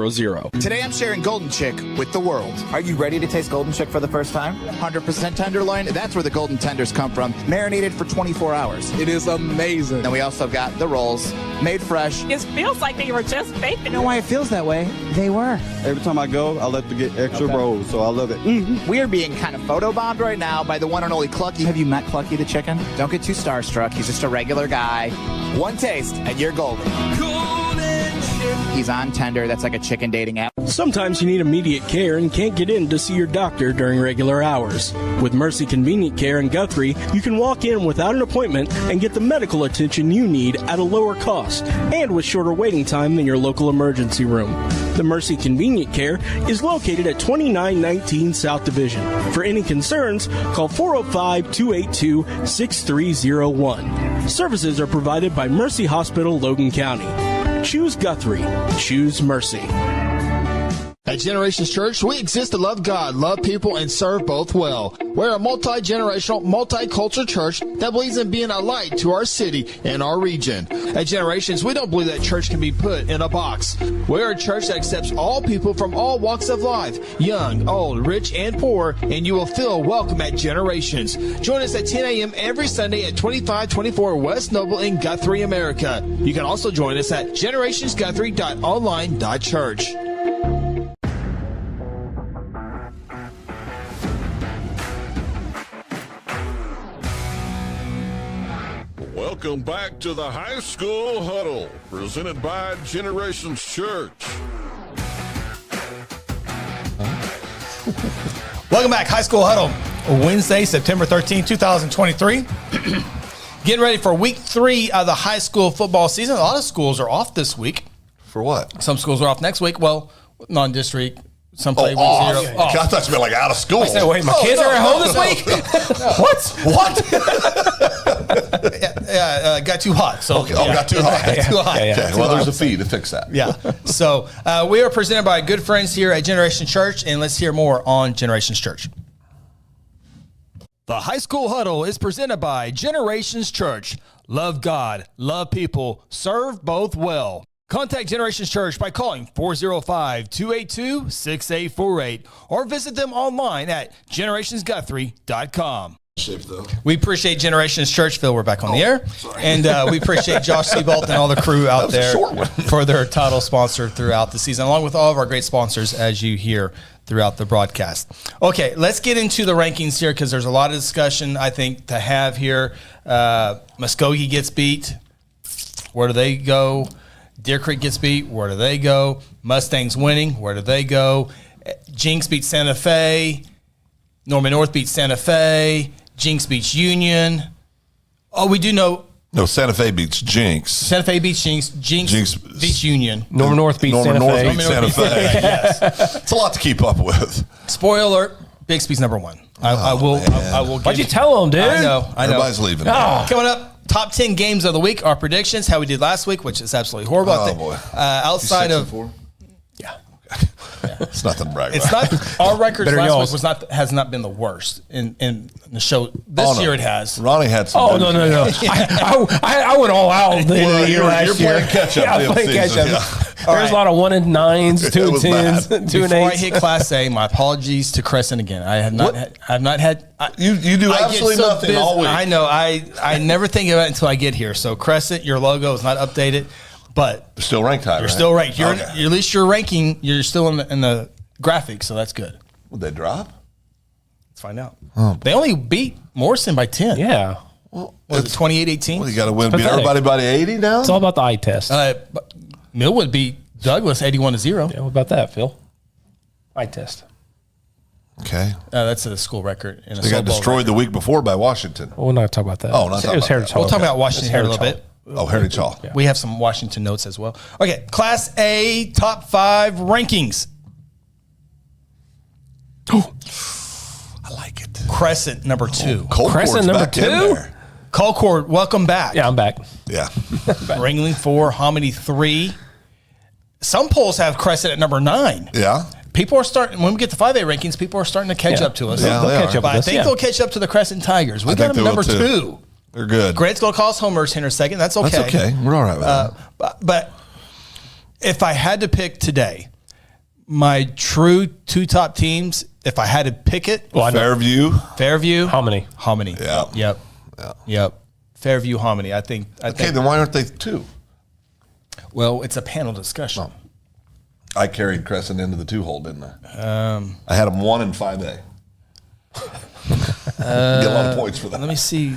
Today I'm sharing Golden Chick with the world. Are you ready to taste Golden Chick for the first time? 100% tenderloin. That's where the golden tenders come from. Marinated for 24 hours. It is amazing. Then we also got the rolls, made fresh. It feels like they were just baked. You know why it feels that way? They were. Every time I go, I love to get extra rolls, so I love it. We are being kind of photobombed right now by the one and only Clucky. Have you met Clucky the chicken? Don't get too starstruck. He's just a regular guy. One taste and you're golden. He's on Tender. That's like a chicken dating app. Sometimes you need immediate care and can't get in to see your doctor during regular hours. With Mercy Convenient Care in Guthrie, you can walk in without an appointment and get the medical attention you need at a lower cost and with shorter waiting time than your local emergency room. The Mercy Convenient Care is located at 2919 South Division. For any concerns, call 405-282-6301. Services are provided by Mercy Hospital, Logan County. Choose Guthrie. Choose Mercy. At Generations Church, we exist to love God, love people, and serve both well. We're a multi-generational, multicultural church that believes in being a light to our city and our region. At Generations, we don't believe that church can be put in a box. We're a church that accepts all people from all walks of life, young, old, rich, and poor, and you will feel welcome at Generations. Join us at 10 a.m. every Sunday at 2524 West Noble in Guthrie, America. You can also join us at generationsguthrie.online.church. Welcome back to the High School Huddle, presented by Generations Church. Welcome back, High School Huddle. Wednesday, September 13, 2023. Getting ready for week 3 of the high school football season. A lot of schools are off this week. For what? Some schools are off next week. Well, non-district. Some play week 0. Oh. I thought you meant like out of school. I said, wait, my kids are at home this week? What? Got too hot. So got too hot. Too hot. Okay, well, there's a fee to fix that. Yeah. So we are presented by good friends here at Generations Church, and let's hear more on Generations Church. The High School Huddle is presented by Generations Church. Love God, love people, serve both well. Contact Generations Church by calling 405-282-6848 or visit them online at generationsguthrie.com. We appreciate Generations Church. Phil, we're back on the air. Sorry. And we appreciate Josh Seabolt and all the crew out there for their title sponsor throughout the season, along with all of our great sponsors, as you hear throughout the broadcast. Okay, let's get into the rankings here because there's a lot of discussion, I think, to have here. Muskogee gets beat. Where do they go? Deer Creek gets beat. Where do they go? Mustangs winning. Where do they go? Jinx beats Santa Fe. Norman North beats Santa Fe. Jinx beats Union. Oh, we do know. No, Santa Fe beats Jinx. Santa Fe beats Jinx. Jinx beats Union. Norman North beats Santa Fe. Norman North beats Santa Fe. Yes. It's a lot to keep up with. Spoiler alert, Bixby's number one. I will. Why'd you tell them, dude? I know. Everybody's leaving. Coming up, top 10 games of the week, our predictions, how we did last week, which is absolutely horrible. Oh, boy. Outside of. Yeah. It's nothing to brag about. It's not our records Better last week has not been the worst in the show. This year it has. Ronnie had some. Oh, no. I went all out in the end of the year last year. You're playing catch up. Yeah, I'm playing catch up. Yeah. There's a lot of 1 and 9s, 2 and 10s, 2 and 8s. Before I hit Class A, my apologies to Crescent again. I have not. I've not had. You do absolutely nothing all week. I know. I never think of it until I get here. So Crescent, your logo is not updated, but still ranked high. You're still ranked. At least you're ranking. You're still in the graphics, so that's good. Would they drop? Let's find out. They only beat Morrison by 10. Yeah. Well, was it 28-18? Well, you got to win. Beat everybody by 80 now. It's all about the eye test. Millwood beat Douglas 81-0. Yeah, what about that, Phil? Eye test. Okay. That's a school record. They got destroyed the week before by Washington. Well, we're not talking about that. Oh, not talking about Heritage that. We'll talk about Washington here in a little bit. Oh, Heritage Hall. Yeah. We have some Washington notes as well. Okay, Class A top 5 rankings. I like it. Crescent number 2. Crescent number 2. Colcord, welcome back. Yeah, I'm back. Yeah. Ringling 4, Hominy 3. Some polls have Crescent at number 9. Yeah. People are starting, when we get to 5A rankings, people are starting to catch up to us. Yeah, they'll they catch are. up but I think they'll catch up to the Crescent Tigers. We got them number 2. They're good. Grant's going to call us homers here in a second. That's okay. That's okay. We're all right with that. But if I had to pick today, my true 2 top teams, if I had to pick it. Fairview. Hominy. Yeah. Yep. Fairview, Hominy. I think. Okay, then why aren't they 2? Well, it's a panel discussion. Oh. I carried Crescent into the 2 hole, didn't I? I had them 1 in 5A. Get a lot of points for that. Let me see.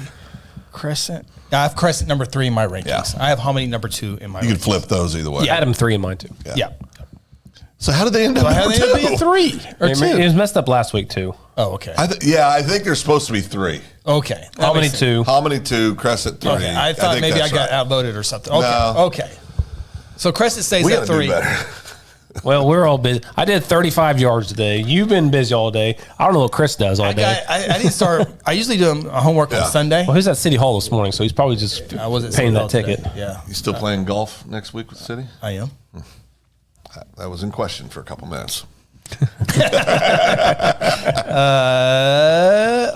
Crescent. I have Crescent number 3 in my rankings. Yeah. I have Hominy number 2 in my rankings. You could flip those either way. Yeah, Adam 3 in mine too. Yeah. So how did they end up How did they be 3 or 2? It was messed up last week too. Oh, okay. I think they're supposed to be 3. Okay. Hominy 2. Hominy 2, Crescent 3. Okay. I thought maybe I got outvoted or something. Okay. No. Okay. So Crescent stays We at gotta do 3. better. Well, we're all busy. I did 35 yards today. You've been busy all day. I don't know what Chris does all day. I didn't start. I usually do homework on Sunday. Well, he's at City Hall this morning, so he's probably just I was at paying City that Hall today. ticket. Yeah. You still playing golf next week with the City? I am. That was in question for a couple minutes.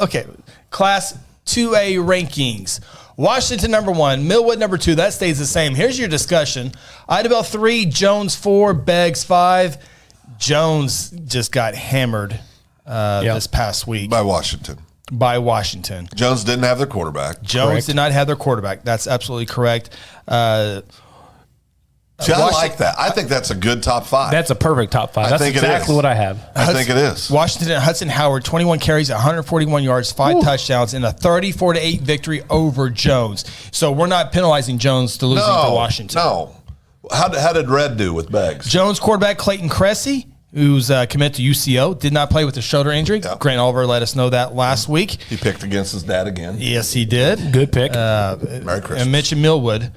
Okay. Class 2A rankings. Washington number 1, Millwood number 2. That stays the same. Here's your discussion. Idabel 3, Jones 4, Beggs 5. Jones just got hammered this past week By Washington. Jones didn't have their quarterback. Jones did not have their quarterback. That's absolutely correct. See, I like that. I think that's a good top 5. That's a perfect top 5. That's exactly what I have. I think it is. Washington and Hudson Howard, 21 carries, 141 yards, 5 touchdowns, and a 34-8 victory over Jones. So we're not penalizing Jones to losing to Washington. No. How did Red do with Beggs? Jones quarterback Clayton Cressy, who's committed to UCO, did not play with a shoulder injury. Yep. Grant Oliver let us know that last week. He picked against his dad again. Yes, he did. Good pick. Merry Christmas. And Mitch and Millwood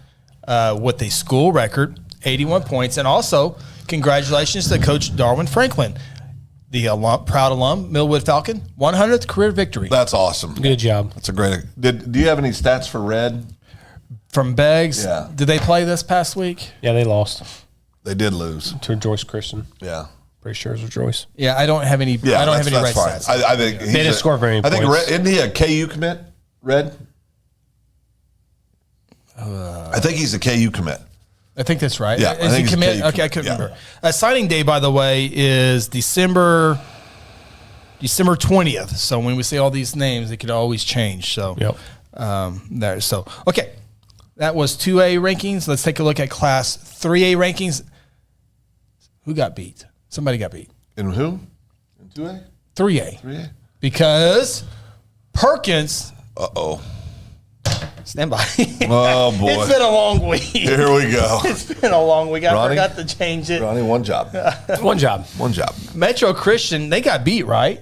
with a school record, 81 points. And also, congratulations to Coach Darwin Franklin, the proud alum, Millwood Falcon, 100th career victory. That's awesome. Good job. That's a great. Do you have any stats for Red? From Beggs, Yeah. Did they play this past week? Yeah, they lost They did lose. to Joyce Christian. Yeah. Pretty sure it was Joyce. Yeah, I don't have any. Yeah, I don't have any red fine. stats. I think They didn't score very many I think points. Red, isn't he a KU commit? Red. I think he's a KU commit. I think that's right. Yeah, Is I think he he's commit? KU Okay, I commit. couldn't Yeah. remember. Signing day, by the way, is December 20th. So when we say all these names, it could always change. So there. So okay, that was 2A rankings. Let's take a look at Class 3A rankings. Who got beat? Somebody got beat. In who? In 2A? 3A. 3A? Because Perkins. Uh-oh. Stand by. Oh, boy. It's been a long week. Here we go. It's been a long week. I Ronnie? forgot to change it. Ronnie, one job. One job. One job. Metro Christian, they got beat, right?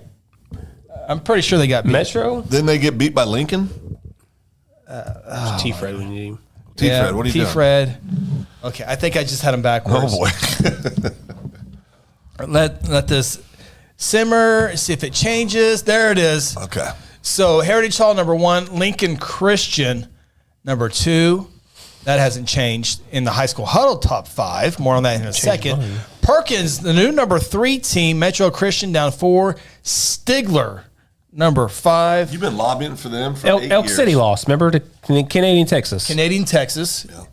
I'm pretty sure they got beat. Metro? Didn't they get beat by Lincoln? T-Fred, we need him. T-Fred, what are you doing? T-Fred. Okay, I think I just had him backwards. Oh, boy. Let this simmer, see if it changes. There it is. Okay. So Heritage Hall, number 1. Lincoln Christian, number 2. That hasn't changed in the high school huddle top 5. More on that in a second. Perkins, the new number 3 team. Metro Christian down 4. Stigler, number 5. You've been lobbying for them for 8 Elk years. City lost. Remember to Canadian Texas. Canadian Texas. Yeah.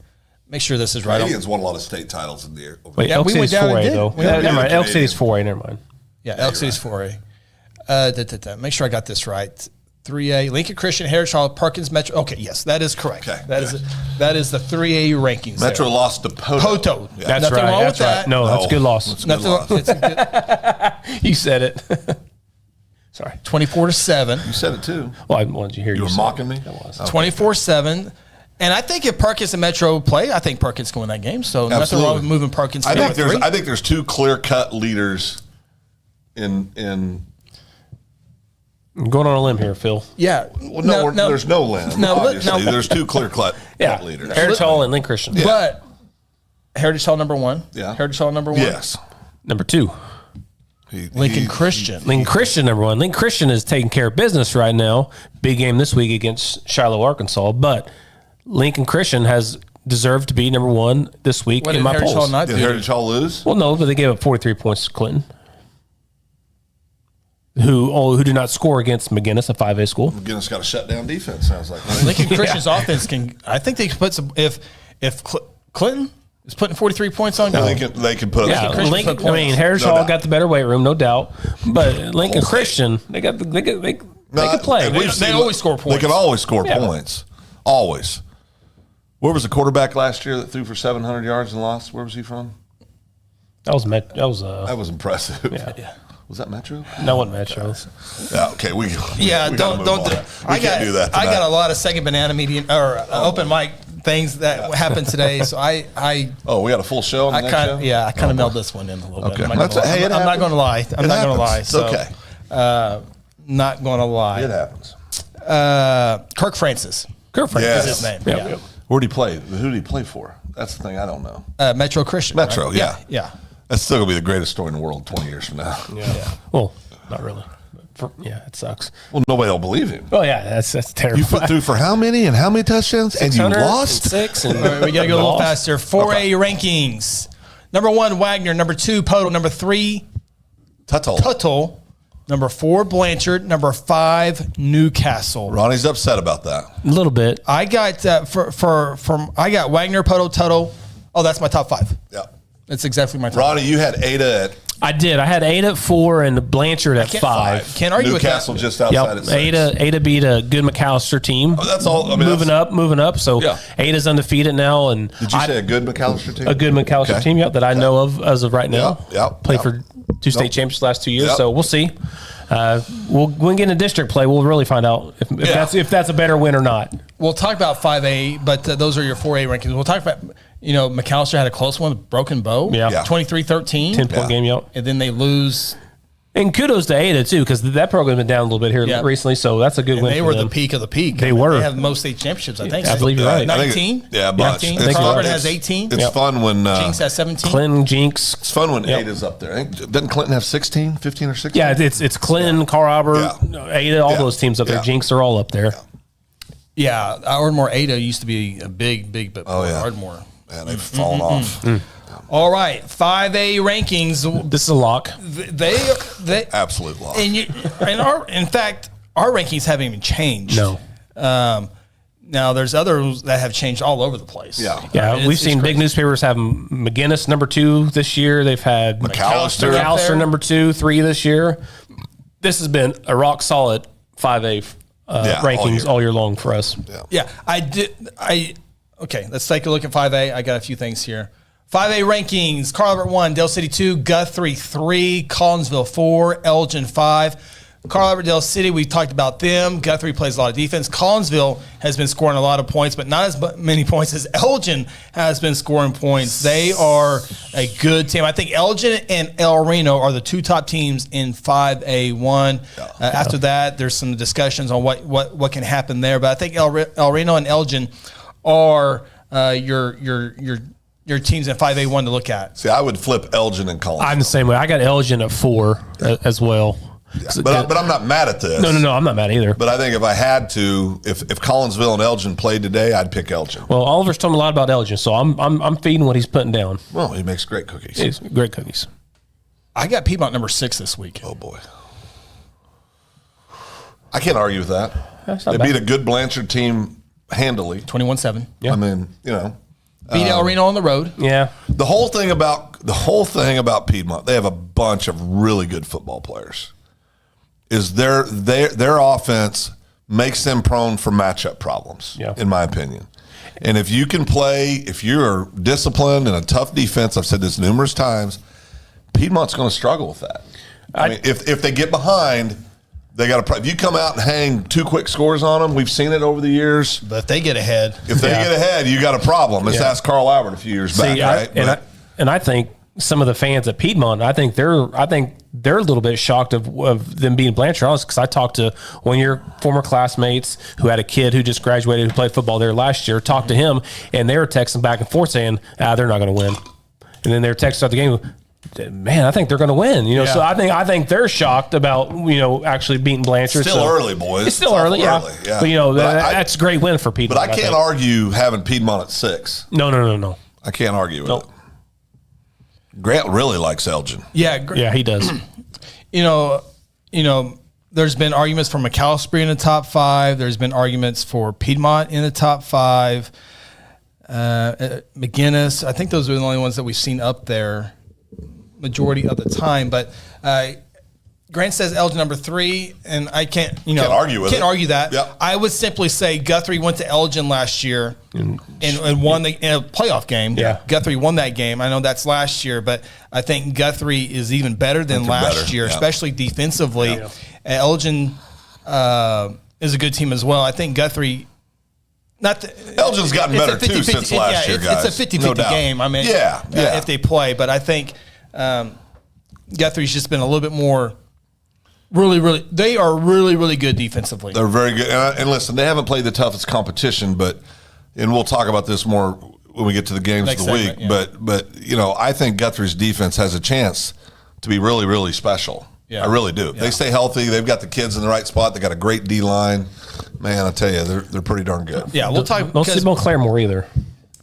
Make sure this is right. Canadians won a lot of state titles in the year. Wait, Yeah, Elk we went City's down and 4A did. though. We went Never down. mind. Elk City's 4A. Never mind. Yeah, Elk City's 4A. Make sure I got this right. 3A, Lincoln Christian, Heritage Hall, Perkins, Metro. Okay, yes, that is correct. Okay, That is the 3A rankings. Metro there. lost to Poto. Poto. Yeah. That's Nothing right. wrong That's with right. that. No, that's a good loss. That's a good Nothing. loss. It's a good, You said it. Sorry. 24-7. You said it too. Well, I wanted you to hear You were say mocking me? That was. 24-7. And I think if Perkins and Metro play, I think Perkins can win that game. So nothing Absolutely. wrong with moving Perkins. I to think there's 2 clear-cut leaders in. I'm going on a limb here, Phil. Yeah. Well, there's no limb. Obviously, there's 2 clear-cut leaders. Heritage Hall and Link Christian. Yeah. But Heritage Hall number 1. Yeah. Heritage Hall number 1. Yes. Number 2. Lincoln Christian. Lincoln Christian, number 1. Lincoln Christian is taking care of business right now. Big game this week against Shiloh, Arkansas. But Lincoln Christian has deserved to be number 1 this week What in did my Heritage Hall polls. not Did do? Heritage Hall lose? Well, no, but they gave up 43 points to Clinton, who did not score against McGinnis, a 5A school. McGinnis got a shutdown defense, sounds like. Lincoln Christian's offense can. I think they can put some. If Clinton is putting 43 points on goal, They can put Yeah, up. Christian put I mean, points. Heritage No Hall doubt. got the better weight room, no doubt. But Lincoln Christian, they can play. They always score points. They can always score Yeah. points. Always. Where was the quarterback last year that threw for 700 yards and lost? Where was he from? That was That was impressive. Yeah. Was that Metro? No one Metro. Yeah. Okay. We Yeah, we don't. gotta move on. We can't do that. I got tonight. a lot of second banana meeting or open mic things that happened today, so I Oh, we got a full show on the next show? I kind of mailed this one in a little bit. Okay. I'm not gonna lie. Hey, it I'm not happens. going to lie. I'm It not going to happens. lie. It's So, okay. not going to lie. It happens. Kirk Francis. Kirk Francis Yes. is his name. Yep. Yeah. Yep. Where did he play? Who did he play for? That's the thing I don't know. Metro Christian. Metro, right? yeah. Yeah. That's still gonna be the greatest story in the world 20 years from now. Yeah. Well, not really. It sucks. Well, nobody will believe him. Oh yeah, that's terrible. You put through for how many touchdowns? And you lost? 6 and All right, we got to go a little lost. faster. 4A rankings. Number 1, Wagner. Number 2, Poto. Number 3, Tuttle. Number 4, Blanchard. Number 5, Newcastle. Ronnie's upset about that. A little bit. I got I got Wagner, Poto, Tuttle. Oh, that's my top 5. Yeah. That's exactly my top. Ronnie, you had Ada at I did. I had 8 at 4 and Blanchard at 5. Can't argue Newcastle with that. just outside at 6. Ada beat a good McAllister team. Oh, that's all. I mean, moving up. So Yeah. Ada's undefeated now, and Did you say a good McAllister team? a good McAllister Okay. team? Yep, that I know of as of right now. Played for 2 state championships the last 2 years. Yep. So we'll see. When we get into district play, we'll really find out if that's a better win or not. We'll talk about 5A, but those are your 4A rankings. We'll talk about, McAllister had a close one with Broken Bow. Yeah. 23-13. 10-point game, yep. And then they lose. And kudos to Ada, too, because that program has been down a little bit here Yeah. recently, so that's a good And win they for were them. the peak of the peak. They were. They have most state championships, I think. I believe you're right. 19? Yeah, a bunch. 19? It's Concord fun. has 18. It's fun when Jinx has 17. Clinton, Jinx. it's fun when Yep. Ada's up there. I think, doesn't Clinton have 16, 15 or 16? Yeah, it's Clinton, Carl Albert, Ada, all Yeah. those teams up there. Yeah. Jinx are all up there. Yeah, Ardmore Ada used to be a big, but Ardmore. Man, they've fallen off. All right, 5A rankings. This is a lock. They Absolute loss. in fact, our rankings haven't even changed. No. Now there's others that have changed all over the place. Yeah, It's- we've it's seen big crazy. newspapers have McGinnis number 2 this year. They've had McAllister. McAllister number 2, 3 this year. This has been a rock solid 5A rankings all year long for us. Yeah, okay, let's take a look at 5A. I got a few things here. 5A rankings: Carl Albert 1, Dale City 2, Guthrie 3, Collinsville 4, Elgin 5. Carl Albert, Dale City, we talked about them. Guthrie plays a lot of defense. Collinsville has been scoring a lot of points, but not as many points as Elgin has been scoring points. They are a good team. I think Elgin and El Reno are the two top teams in 5A1. After that, there's some discussions on what can happen there, but I think El Reno and Elgin are your teams in 5A1 to look at. See, I would flip Elgin and Collinsville. I'm the same way. I got Elgin at 4 as well. Yeah. But I'm not mad at this. No, I'm not mad either. But I think if I had to, if Collinsville and Elgin played today, I'd pick Elgin. Well, Oliver's told me a lot about Elgin, so I'm feeding what he's putting down. Well, he makes great cookies. It's great cookies. I got Piedmont number 6 this week. Oh boy, I can't argue with that. They bad. beat a good Blanchard team handily, 21-7. I mean, Beat El Reno on the road. Yeah. The whole thing about Piedmont, they have a bunch of really good football players. Is their offense makes them prone for matchup problems, in my opinion. And if you can play, if you're disciplined and a tough defense, I've said this numerous times, Piedmont's going to struggle with that. I mean, if they get behind, they got to. If you come out and hang 2 quick scores on them, we've seen it over the years. But if they get ahead, you got a problem. Let's ask Carl Albert a few years back, right? I think some of the fans at Piedmont, I think they're a little bit shocked of them being Blanchard, honest, because I talked to one of your former classmates who had a kid who just graduated who played football there last year, talked to him, and they were texting back and forth saying, they're not going to win. And then they were texting out the game, man, I think they're going to win. So I think they're shocked about, actually beating Blanchard. Still early, boys. It's still early, yeah. But, that's a great win for Piedmont. But I can't argue having Piedmont at 6. No. I can't argue with it. Grant really likes Elgin. Yeah, he does. There's been arguments for McAllister in the top 5. There's been arguments for Piedmont in the top 5. McGinnis, I think those are the only ones that we've seen up there majority of the time. But Grant says Elgin number 3, and I can't argue with it. Can't argue that. Yep. I would simply say Guthrie went to Elgin last year and won in a playoff game. Yeah. Guthrie won that game. I know that's last year, but I think Guthrie is even better than last year, especially defensively. Yeah. Elgin is a good team as well. I think Guthrie. Elgin's gotten better too since last year, guys. It's a 50-50 game. I mean, if they play, but I think Guthrie's just been a little bit more. They are really good defensively. They're very good. And listen, they haven't played the toughest competition, and we'll talk about this more when we get to the games of the week. Yeah. But I think Guthrie's defense has a chance to be really special. Yeah. I really do. Yeah. They stay healthy. They've got the kids in the right spot. They got a great D line. Man, I tell you, they're pretty darn good. Yeah, we'll talk. Don't sleep on Claremore either.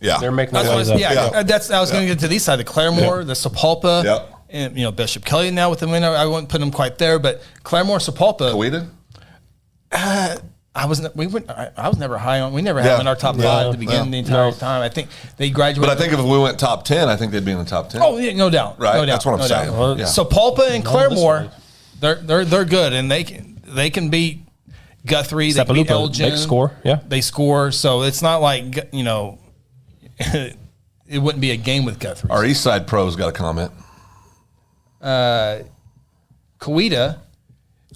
Yeah, they're making I was going to get to these side, the Claremore, the Sapulpa. Yep. And Bishop Kelly now with the winner. I wouldn't put him quite there, but Claremore, Sapulpa. Coweta? I was never high on. We never had them in our top 5 to begin the entire time. I think they graduated. But I think if we went top 10, I think they'd be in the top 10. Oh yeah, no doubt. Right, no doubt, that's what I'm saying. Yeah. Sapulpa and Claremore, they're good, and they can beat Guthrie. They can beat Elgin. They score. Yeah, they score. So it's not like it wouldn't be a game with Guthrie. Our East Side pros got a comment. Coweta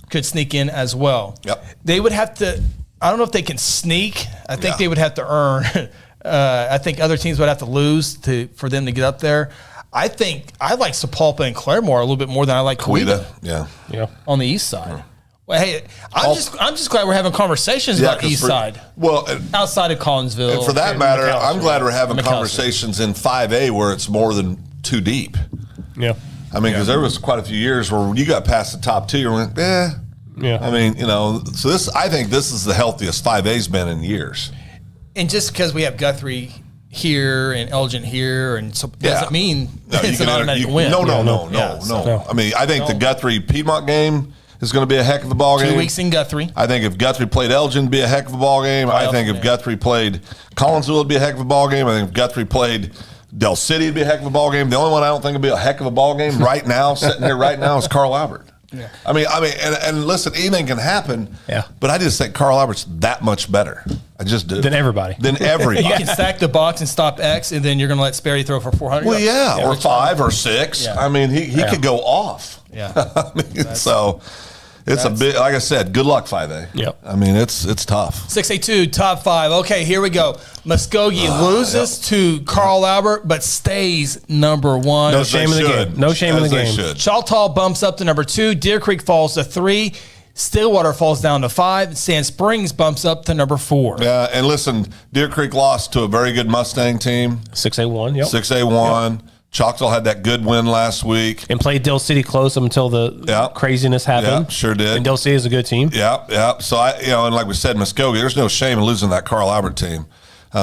could sneak in as well. Yep. They would have to. I don't know if they can sneak. I think they would have to earn. I think other teams would have to lose for them to get up there. I think I like Sapulpa and Claremore a little bit more than I like Coweta. Yeah. On the East Side. Well, hey, I'm just glad we're having conversations about East Side. Well, outside of Collinsville. And for that matter, I'm glad we're having conversations in 5A where it's more than 2 deep. Yeah. I mean, because there was quite a few years where when you got past the top 2, you're like, Yeah. I mean, so I think this is the healthiest 5A's been in years. And just because we have Guthrie here and Elgin here, and so doesn't mean it's an automatic win. No. I mean, I think the Guthrie Piedmont game is going to be a heck of a ball game. 2 weeks in Guthrie. I think if Guthrie played Elgin, it'd be a heck of a ball game. I think if Guthrie played Collinsville, it'd be a heck of a ball game. I think if Guthrie played Del City, it'd be a heck of a ball game. The only one I don't think would be a heck of a ball game right now, sitting here right now, is Carl Albert. Yeah. I mean, and listen, anything can happen. Yeah. But I just think Carl Albert's that much better. I just do. Than everybody. You can stack the box and stop X, and then you're going to let Sperry throw for 400. Well, or 5 or 6. Yeah. I mean, he could go off. Yeah. I mean, so, It's a big, like I said, good luck 5A. Yep. I mean, it's tough. 6A2, top 5. Okay, here we go. Muskogee loses to Carl Albert, but stays number 1. No shame in the game. No shame in the game. Choctaw bumps up to number 2. Deer Creek falls to 3. Stillwater falls down to 5. Sand Springs bumps up to number 4. Yeah, and listen, Deer Creek lost to a very good Mustang team. 6A1, yep. 6A1. Yep. Choctaw had that good win last week. And played Dell City close up until the craziness happened. Yeah, sure did. And Dell City is a good team. Yeah. So, and like we said, Muskogee, there's no shame in losing that Carl Albert team.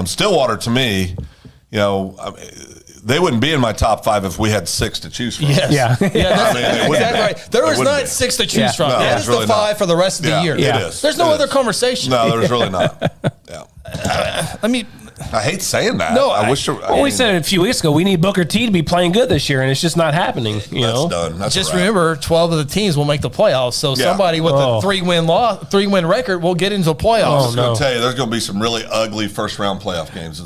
Stillwater, to me, they wouldn't be in my top 5 if we had 6 to choose from. Yes. Yeah. Exactly right. There was not 6 to choose from. No, that is really the 5 not. for the rest of the year. It is. There's no other conversation. No, there's really not. Yeah. I hate saying that. No, I wish. We said it a few weeks ago. We need Booker T to be playing good this year, and it's just not happening. That's done. That's just remember, 12 of the teams will make the playoffs. So somebody with a 3-win record will get into the playoffs. I was going to tell you, there's going to be some really ugly first-round playoff games.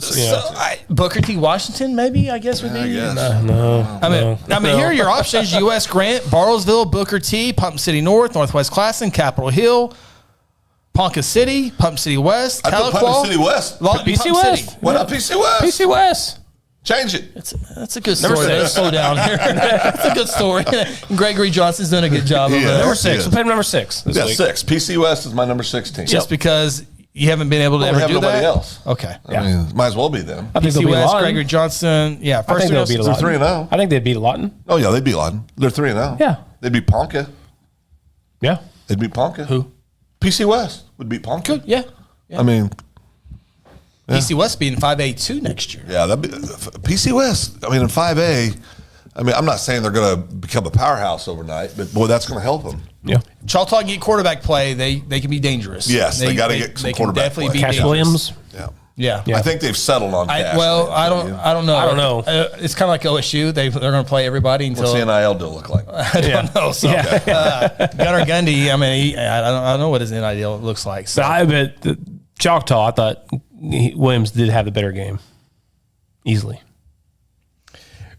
Booker T, Washington, maybe I guess would be. No. I mean, here are your options: U.S. Grant, Bartlesville, Booker T, Pump City North, Northwest Classen, Capitol Hill, Ponca City, Pump City West, I put Pump City West. PC West. What up, PC West? PC West. Change it. That's a good story. Slow down here. That's a good story. Gregory Johnson's doing a good job of it. Number 6. We'll play number 6 this week. 6. PC West is my number 16. Just because you haven't been able to ever do nobody that? else. Okay. I mean, might as well be them. I think PC West, Lawton. Gregory Johnson. Yeah, I think they'll beat They're 3-0. I think they'd beat Lawton. Oh, yeah, they'd beat Lawton. They're 3-0. Yeah. They'd beat Ponca. Yeah. They'd beat Ponca. Who? PC West would beat Ponca. Good. Yeah. I mean, PC West being 5A2 next year. Yeah, that'd be PC West. I mean, in 5A, I'm not saying they're going to become a powerhouse overnight, but boy, that's going to help them. Yeah. Choctaw get quarterback play. They can be dangerous. Yes, they got to get some quarterback play. Cash Williams. Yeah. Yeah. I think they've settled on Cash. I don't know. It's kind of like OSU. They're going to play everybody until. What's the NIL deal look like? I don't know. So, Gunnar Gundy. I mean, I don't know what his NIL looks like. So. But I bet Choctaw. I thought Williams did have a better game, easily.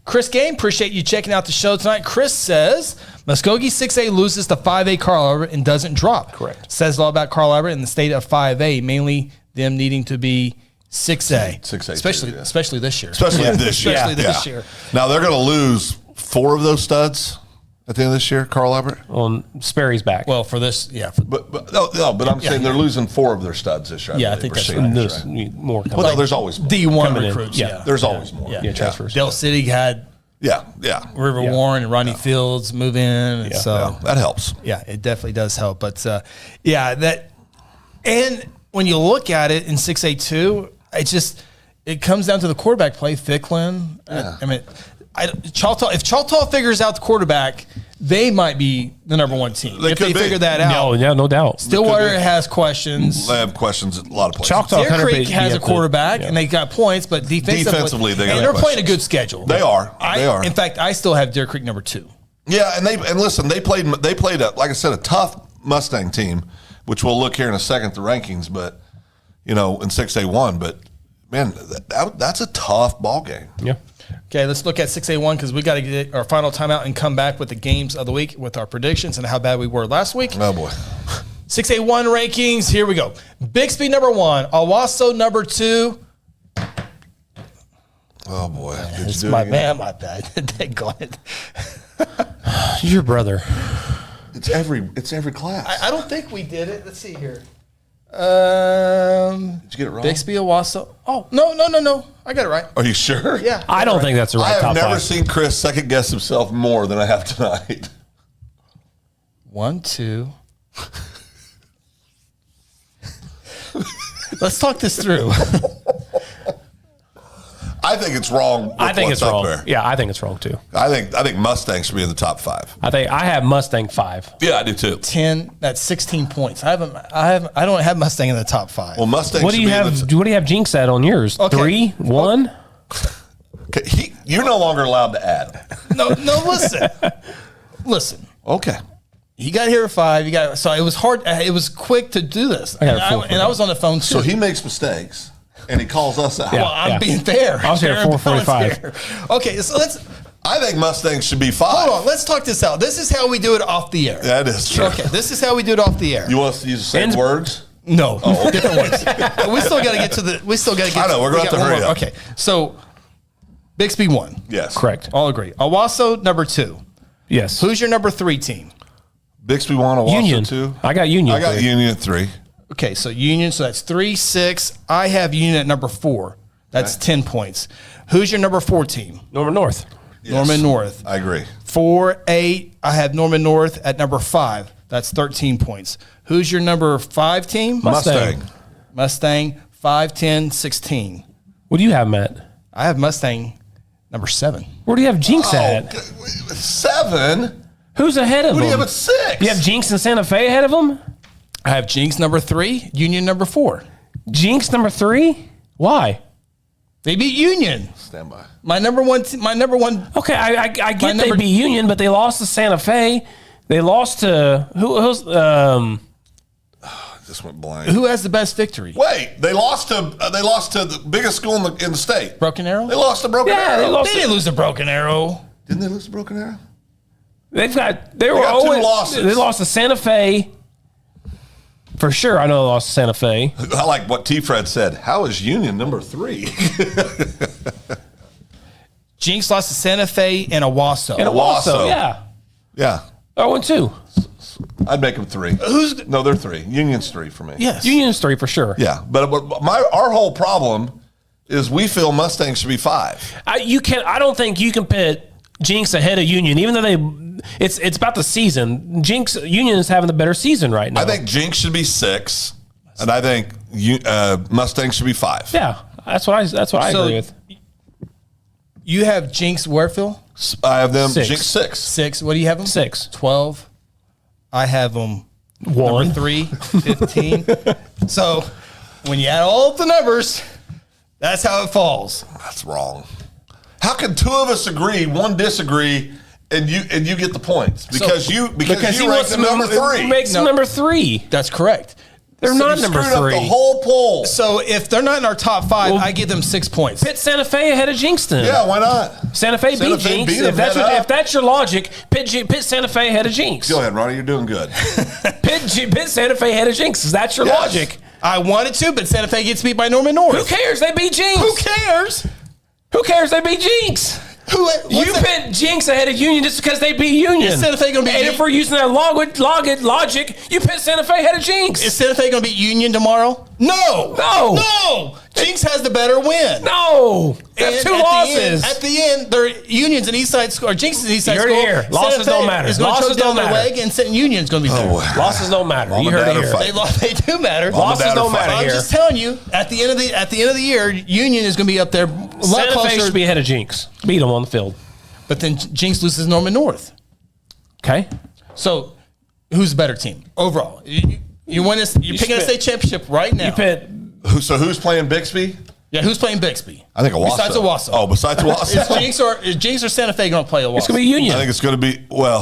Chris Game, appreciate you checking out the show tonight. Chris says Muskogee 6A loses to 5A Carl Albert and doesn't drop. Correct. Says a lot about Carl Albert in the state of 5A, mainly them needing to be 6A. 6A, especially this year. Especially this year. Now they're going to lose 4 of those studs at the end of this year. Carl Albert. Well, Sperry's back. Well, for this, yeah. But I'm saying they're losing 4 of their studs this year. I think that's right. There's more. Well, no, there's always more. D1 recruits. Yeah. There's always more. Yeah, transfers. Dell City had. Yeah. River Warren and Ronnie Fields move in. And so that helps. Yeah, it definitely does help. But and when you look at it in 6A2, it comes down to the quarterback play. Ficklin. Yeah. Choctaw. If Choctaw figures out the quarterback, they might be the number 1 team. If they figure that out. No doubt. Stillwater has questions. They have questions at a lot of places. Choctaw Deer Creek has a quarterback, and they got points, but defensively they're playing a good schedule. They are. In fact, I still have Deer Creek number 2. Yeah, and listen, they played like I said, a tough Mustang team, which we'll look here in a second at the rankings, but in 6A1. But man, that's a tough ball game. Yeah. Okay, let's look at 6A1 because we got to get our final timeout and come back with the games of the week with our predictions and how bad we were last week. Oh boy. 6A1 rankings. Here we go. Bixby number 1, Owasso number 2. Oh boy, it's my bad. Dang it. Your brother. It's every class. I don't think we did it. Let's see here. Did you get it wrong? Bixby, Owasso. Oh, no. I got it right. Are you sure? Yeah. I don't think that's the right top 5. I have never seen Chris second guess himself more than I have tonight. 1, 2. Let's talk this through. I think it's wrong. I think it's wrong. Yeah, I think it's wrong too. I think Mustang should be in the top 5. I have Mustang 5. Yeah, I do too. 10. That's 16 points. I don't have Mustang in the top 5. Well, Mustang. What do you have Jinx at on yours? Okay. 3, 1. Okay, you're no longer allowed to add. No. Listen. Okay. You got here at 5. So it was hard. It was quick to do this. I was on the phone too. So he makes mistakes. And he calls us out. Well, I'm being fair. I was here at 4:45. Okay, so I think Mustangs should be 5. Hold on, let's talk this out. This is how we do it off the air. That is true. Okay, this is how we do it off the air. You want us to use the same words? No, different ones. We still got to get to the. We still got to get. I know, we're going to have to hurry up. Okay, so Bixby 1. Yes. Correct. All agree. Owasso number 2. Yes. Who's your number 3 team? Bixby 1, Owasso Union. 2. I got Union. I got 3. Union at 3. Okay, so Union, so that's 3, 6. I have Union at number 4. That's 10 points. Who's your number 4 team? Norman North. Yes. Norman North. I agree. 4, 8. I have Norman North at number 5. That's 13 points. Who's your number 5 team? Mustang, 5, 10, 16. What do you have, Matt? I have Mustang number 7. Where do you have Jinx at? 7? Who's ahead of What him? do you have at 6? You have Jinx and Santa Fe ahead of him? I have Jinx number 3, Union number 4. Jinx number 3? Why? They beat Union. Stand by. My number one. Okay, I get they beat Union, but they lost to Santa Fe. They lost to who's Just went blank. Who has the best victory? Wait, they lost to the biggest school in the state. Broken Arrow. They lost to Broken Arrow. They didn't lose to Broken Arrow. Didn't they lose to Broken Arrow? They got 2 losses. They lost to Santa Fe. For sure, I know they lost to Santa Fe. I like what T-Fred said. How is Union number 3? Jinx lost to Santa Fe and Owasso. And Owasso, yeah. Yeah. 0-2. I'd make them 3. No, they're 3. Union's 3 for me. Yes. Union's 3 for sure. Yeah, but our whole problem is we feel Mustangs should be 5. I don't think you can pit Jinx ahead of Union, even though it's about the season. Union is having the better season right now. I think Jinx should be 6, and I think Mustangs should be 5. Yeah, that's what I agree with. You have Jinx where, Phil? I have them 6. Jinx 6. 6. What do you have them? 6. 12. I have them 1. Number 3, 15. So when you add all of the numbers, that's how it falls. That's wrong. How can 2 of us agree, 1 disagree, and you get the points because you rank them number 3? Makes them number 3. That's correct. They're not number 3. Up the whole poll. So if they're not in our top 5, I give them 6 points. Pit Santa Fe ahead of Jinxton. Yeah, why not? Santa Fe beat Jinx. If that's your logic, pit Santa Fe ahead of Jinx. Go ahead, Ronnie. You're doing good. Pit Santa Fe ahead of Jinx. Is that your logic? I wanted to, but Santa Fe gets beat by Norman North. Who cares? They beat Jinx. Who cares? Who cares? They beat Jinx. You pit Jinx ahead of Union just because they beat Union. Is Santa Fe going to beat And if we're using that logic, you pit Santa Fe ahead of Jinx. Is Santa Fe going to beat Union tomorrow? No. Jinx has the better win. No. They have 2 losses. At the end, their Union's an East Side school, or Jinx is an East Side school. Here. Losses don't matter. Is going to choke down their leg, and Union's going to be there. Losses don't matter. You heard it here. They do matter. Losses don't matter I'm here. just telling you, at the end of the year, Union is going to be up there a lot Santa closer. Fe should be ahead of Jinx. Beat them on the field. But then Jinx loses Norman North. Okay. So, who's the better team overall? You win this. You're picking a state championship right now. You pit. So who's playing Bixby? Yeah, who's playing Bixby? I think Owasso. Besides Owasso. Oh, besides Owasso. Is Jinx or Santa Fe going to play Owasso? It's going to be Union. I think it's going to be, well,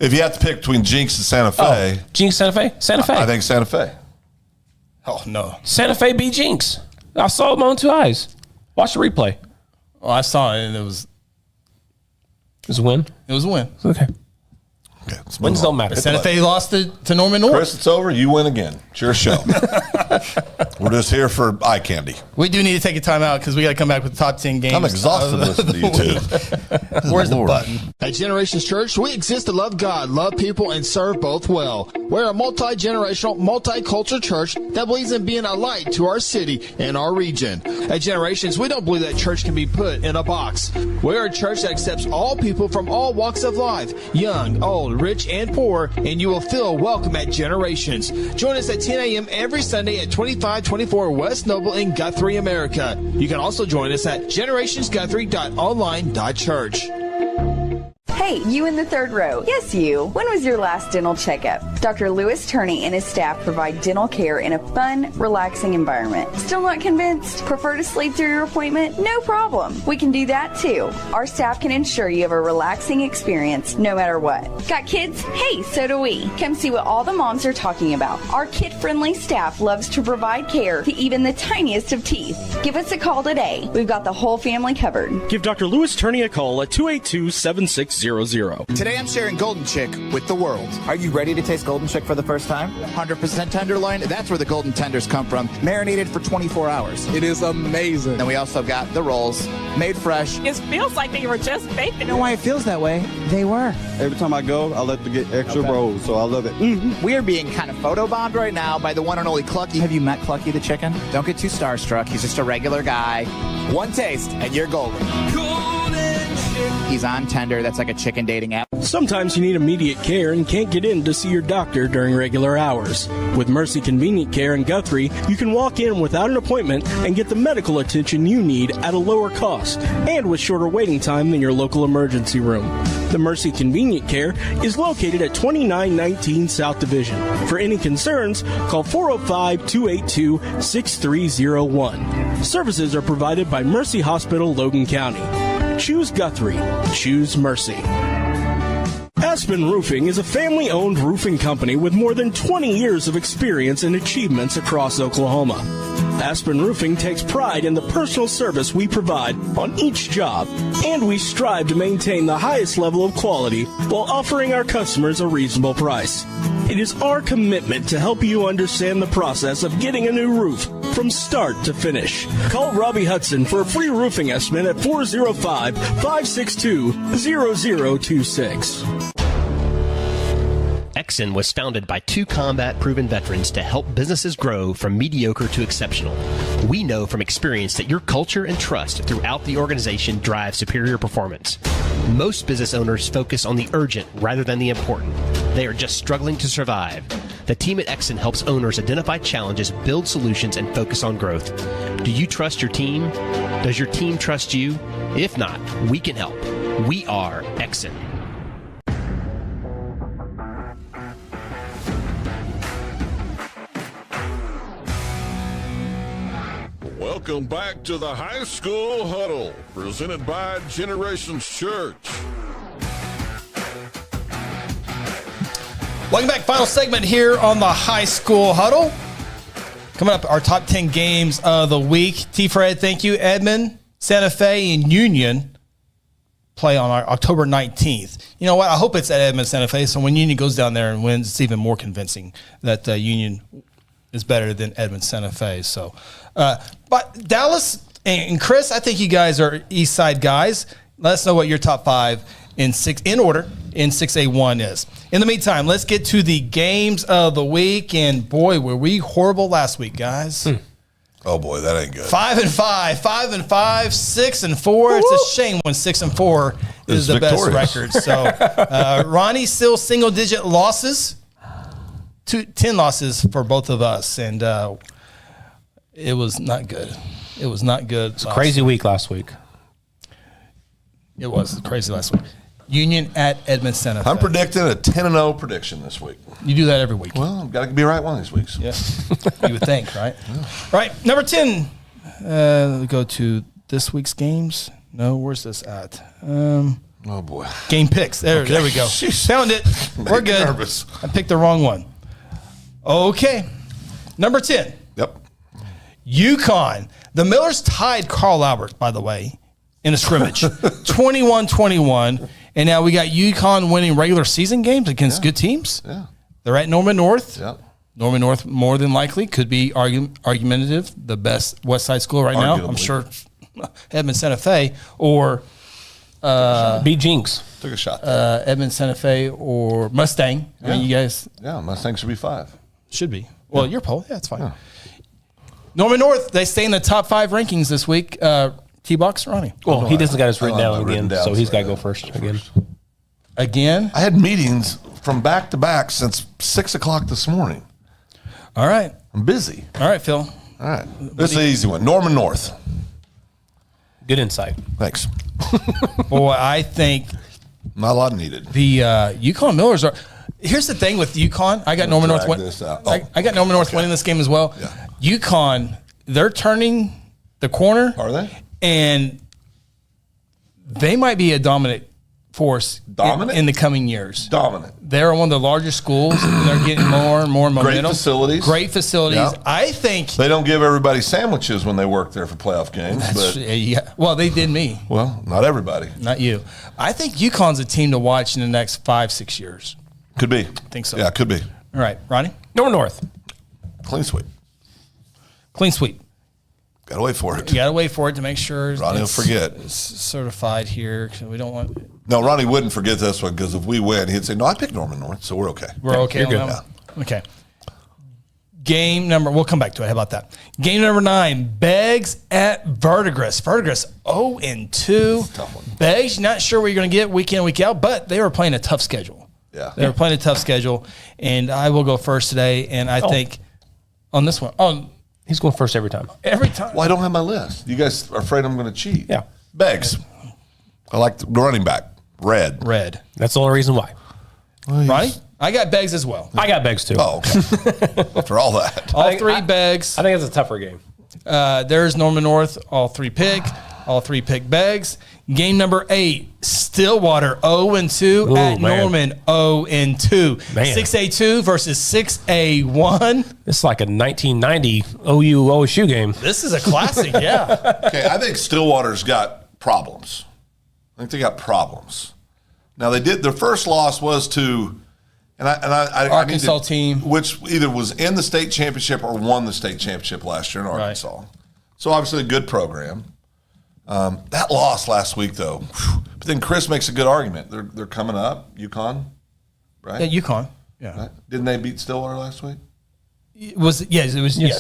if you have to pick between Jinx and Santa Fe. Jinx, Santa Fe? Santa Fe. I think Santa Fe. Oh, no. Santa Fe beat Jinx. I saw it with my own 2 eyes. Watch the replay. Oh, I saw it, and it was a win? It was a win. Okay. Wins don't matter. Santa Fe lost to Norman North. Chris, it's over. You win again. It's your show. We're just here for eye candy. We do need to take a time out because we got to come back with the top 10 games. I'm exhausted listening to you two. Where's the button? At Generations Church, we exist to love God, love people, and serve both well. We're a multi-generational, multicultural church that believes in being a light to our city and our region. At Generations, we don't believe that church can be put in a box. We're a church that accepts all people from all walks of life, young, old, rich, and poor, and you will feel welcome at Generations. Join us at 10 a.m. every Sunday at 2524 West Noble in Guthrie, America. You can also join us at generationsguthrie.online.church. Hey, Hey, you in the third row. Yes, you. When was your last dental checkup? Dr. Louis Turney and his staff provide dental care in a fun, relaxing environment. Still not convinced? Prefer to sleep through your appointment? No problem. We can do that too. Our staff can ensure you have a relaxing experience no matter what. Got kids? Hey, so do we. Come see what all the moms are talking about. Our kid-friendly staff loves to provide care to even the tiniest of teeth. Give us a call today. We've got the whole family covered. Give Dr. Louis Turney a call at 282-7600. Today I'm sharing Golden Chick with the world. Are you ready to taste Golden Chick for the first time? 100% tenderloin. That's where the golden tenders come from. Marinated for 24 hours. It is amazing. Then we also got the rolls, made fresh. It feels like they were just baked. You know why it feels that way? They were. Every time I go, I like to get extra rolls, so I love it. We are being kind of photobombed right now by the one and only Clucky. Have you met Clucky the chicken? Don't get too starstruck. He's just a regular guy. One taste, and you're golden. He's on Tender. That's like a chicken dating app. Sometimes you need immediate care and can't get in to see your doctor during regular hours. With Mercy Convenient Care in Guthrie, you can walk in without an appointment and get the medical attention you need at a lower cost and with shorter waiting time than your local emergency room. The Mercy Convenient Care is located at 2919 South Division. For any concerns, call 405-282-6301. Services are provided by Mercy Hospital, Logan County. Choose Guthrie. Choose Mercy. Aspen Roofing is a family-owned roofing company with more than 20 years of experience and achievements across Oklahoma. Aspen Roofing takes pride in the personal service we provide on each job, and we strive to maintain the highest level of quality while offering our customers a reasonable price. It is our commitment to help you understand the process of getting a new roof from start to finish. Call Robbie Hudson for a free roofing estimate at 405-562-0026. Exxon was founded by two combat-proven veterans to help businesses grow from mediocre to exceptional. We know from experience that your culture and trust throughout the organization drive superior performance. Most business owners focus on the urgent rather than the important. They are just struggling to survive. The team at Exxon helps owners identify challenges, build solutions, and focus on growth. Do you trust your team? Does your team trust you? If not, we can help. We are Exxon. Welcome back to the High School Huddle, presented by Generations Church. Welcome back. Final segment here on the High School Huddle. Coming up, our top 10 games of the week. T-Fred, thank you. Edmond, Santa Fe, and Union play on our October 19th. You know what? I hope it's at Edmond, Santa Fe, so when Union goes down there and wins, it's even more convincing that Union is better than Edmond, Santa Fe. So, but Dallas and Chris, I think you guys are East Side guys. Let us know what your top five in 6A1 is. In the meantime, let's get to the games of the week. And boy, were we horrible last week, guys. Oh boy, that ain't good. 5-5, 5-5, 6-4. It's a shame when 6-4 is the best record. So Ronnie still single-digit losses. 10 losses for both of us, and it was not good. It was not good. It's a crazy week last week. It was crazy last week. Union at Edmond Santa Fe. I'm predicting a 10-0 prediction this week. You do that every week. Well, I've got to be right one of these weeks. Yeah. You would think, right? Yeah. Right, number 10. We go to this week's games. No, where's this at? Oh, boy. Game picks. There we go. Found it. We're good. Nervous. I picked the wrong one. Okay. Number 10. Yep. UConn. The Millers tied Carl Albert, by the way, in a scrimmage. 21-21. And now we got UConn winning regular season games against good teams. Yeah. They're at Norman North. Yep. Norman North, more than likely, could be argumentative, the best West Side school right now. I'm sure Edmond Santa Fe or beat Jinx. Took a shot. Edmond Santa Fe or Mustang. Yeah. I mean, you guys. Yeah, Mustang should be 5. Should be. Well, your poll. Yeah, it's fine. Yeah. Norman North, they stay in the top 5 rankings this week. T-Box, Ronnie. Well, he doesn't got his written down again, so he's got to go first again. Again? I had meetings from back to back since 6 o'clock this morning. All right. I'm busy. All right, Phil. All right. This is an easy one. Norman North. Good insight. Thanks. Boy, I think Not a lot needed. The UConn Millers are. Here's the thing with UConn. I got Norman North. I got Norman North winning this game as well. Yeah. UConn, they're turning the corner. Are they? And they might be a dominant force in the coming years. Dominant. They're one of the largest schools. They're getting more and more momentum. Great facilities. Yeah. Yeah. I think they don't give everybody sandwiches when they work there for playoff games. But yeah. Well, they did me. Well, not everybody. Not you. I think UConn's a team to watch in the next 5-6 years. Could be. I think so. Yeah, could be. All right, Ronnie? Norman North. Clean sweep. Clean sweep. Got to wait for it. You got to wait for it to make sure Ronnie will forget. It's certified here. We don't want. No, Ronnie wouldn't forget this one because if we win, he'd say, "No, I picked Norman North, so we're okay." We're okay. You're good. Yeah. Okay. Game number. We'll come back to it. How about that? Game number 9. Beggs at Verdigris. Verdigris 0-2. Tough one. Beggs, not sure what you're going to get week in, week out, but they were playing a tough schedule. Yeah. They were playing a tough schedule, and I will go first today. And I think on this one, he's going first every time. Every time. Well, I don't have my list. You guys are afraid I'm going to cheat. Yeah. Beggs. I like the running back. Red. That's the only reason why. Ronnie? I got Beggs as well. I got Beggs too. Oh, okay. After all that. All three Beggs. I think it's a tougher game. There's Norman North. All three pick. All three pick Beggs. Game number 8. Stillwater 0-2 at Norman 0-2. 6A2 versus 6A1. It's like a 1990 OU OSU game. This is a classic, yeah. Okay, I think Stillwater's got problems. I think they got problems. Now they did. Their first loss was to, I Arkansas team, which either was in the state championship or won the state championship last year in Arkansas. Right. So obviously a good program. That loss last week though, but then Chris makes a good argument. They're coming up. UConn, right? Yeah, UConn. Yeah. Right? Didn't they beat Stillwater last week? It was yes.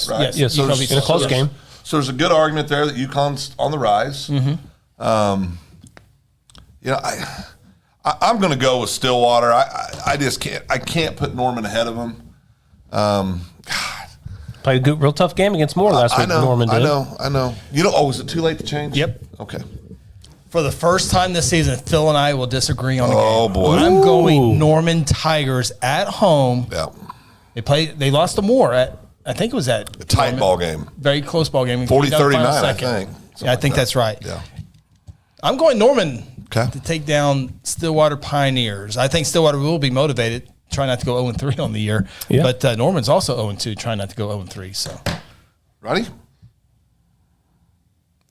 Right. Yes. So in a close game. So there's a good argument there that UConn's on the rise. Mm-hmm. You know, I'm going to go with Stillwater. I just can't. I can't put Norman ahead of him. God. Played a good, real tough game against Moore last week. Norman did. I know. You know. Oh, is it too late to change? Yep. Okay. For the first time this season, Phil and I will disagree on the game. Oh boy. I'm going Norman Tigers at home. Yeah. They lost to Moore at. I think it was at a tight Norman. ball game. Very close ball game. 40-39, I think. Yeah, I think that's right. Yeah. I'm going Norman. Okay. To take down Stillwater Pioneers. I think Stillwater will be motivated, try not to go 0-3 on the year. Yeah. But Norman's also 0-2, trying not to go 0-3. So, Ronnie?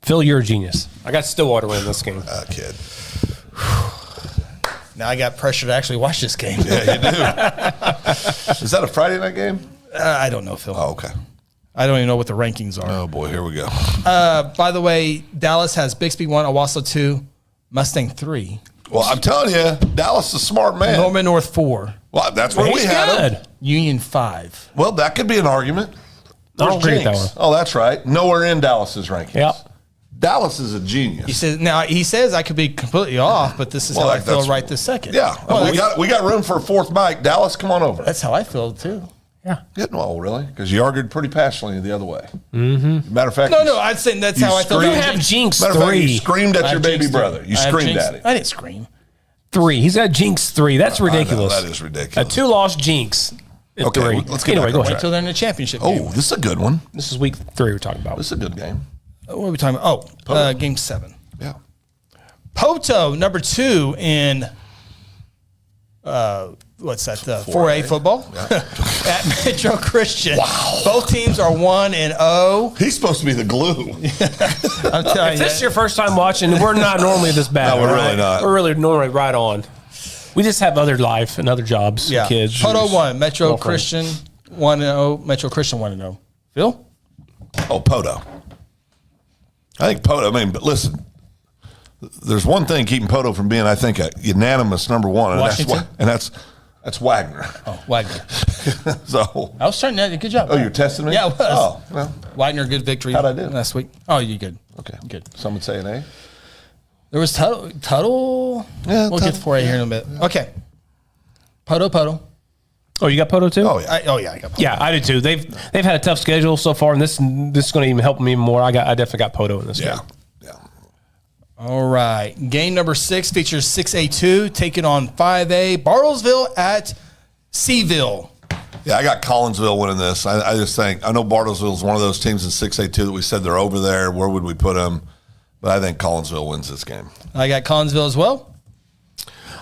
Phil, you're a genius. I got Stillwater winning this game. Kid. Now I got pressure to actually watch this game. Yeah, you do. Is that a Friday night game? I don't know, Phil. Oh, okay. I don't even know what the rankings are. Oh, boy, here we go. By the way, Dallas has Bixby 1, Owasso 2, Mustang 3. Well, I'm telling you, Dallas is a smart man. Norman North 4. Well, that's where we had him. Union 5. Well, that could be an argument. I don't agree with that one. Oh, that's right. Nowhere in Dallas's rankings. Yep. Dallas is a genius. He says I could be completely off, but this is how I feel right this second. Yeah. We got room for a fourth mic. Dallas, come on over. That's how I feel too. Yeah. Well, really? Because you argued pretty passionately the other way. Mm-hmm. Matter of fact, no, I'd say that's how I feel. You have Jinx 3. Matter of fact, you screamed at your baby brother. You screamed at him. I didn't scream. 3. He's got Jinx 3. That's ridiculous. That is ridiculous. A 2-loss Jinx. Okay, 3. let's get back go ahead. Until they're in the championship game. Oh, this is a good one. This is week 3 we're talking about. This is a good game. What are we talking about? Oh, game 7. Yeah. Poto, number 2 in what's that? 4A football at Metro Christian. Wow. Both teams are 1-0. He's supposed to be the glue. I'm telling if you. this is your first time watching, we're not normally this bad. No, we're really not. We're really normally right on. We just have other life and other jobs, and kids. Poto 1, Metro Christian 1-0. Metro Christian 1-0. Phil? Oh, Poto. I think Poto. I mean, but listen. There's one thing keeping Poto from being, I think, a unanimous number 1, and that's Wagner. Oh, Wagner. So I was trying to. Good job. Oh, you're testing me? Yeah, I was. Oh, well. Wagner, good victory. How'd I do last week? Oh, you good. Okay, good. Some would say an A. There was Tuttle. Yeah, we'll get to 4A here in a bit. Okay. Poto. Oh, you got Poto too? Oh yeah. I got Poto. Yeah, I do too. They've had a tough schedule so far, and this is going to even help me more. I definitely got Poto in this game. Yeah. All right. Game number 6 features 6A2 taking on 5A. Bartlesville at Seaville. Yeah, I got Collinsville winning this. I just think, I know Bartlesville is one of those teams in 6A2 that we said they're over there. Where would we put them? But I think Collinsville wins this game. I got Collinsville as well.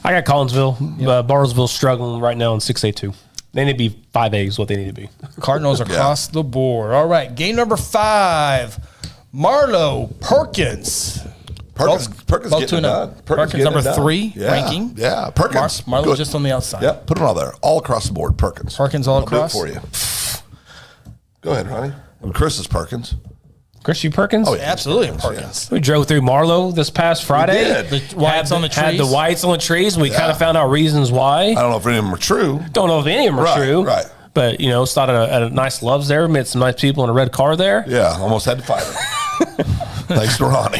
I got Collinsville. Bartlesville struggling right now in 6A2. They need to be 5A is what they need to be. Cardinals across the board. All right. Game number 5. Marlowe Perkins. Perkins getting it done. Perkins number 3 ranking. Yeah, Perkins. Marlowe just on the outside. Yep, put it all there. All across the board, Perkins. Perkins all I'll across? do it for you. Go ahead, Ronnie. Chris is Perkins. Chris, you Perkins? Oh, yeah. Absolutely Perkins. We drove through Marlowe this past Friday. We did. The whites on the trees. Had the whites on the trees, and we kind of found out reasons why. I don't know if any of them are true. Don't know if any of them are true. Right. But, stopped at a nice Loves there. Met some nice people in a red car there. Yeah, almost had to fight it. Thanks to Ronnie.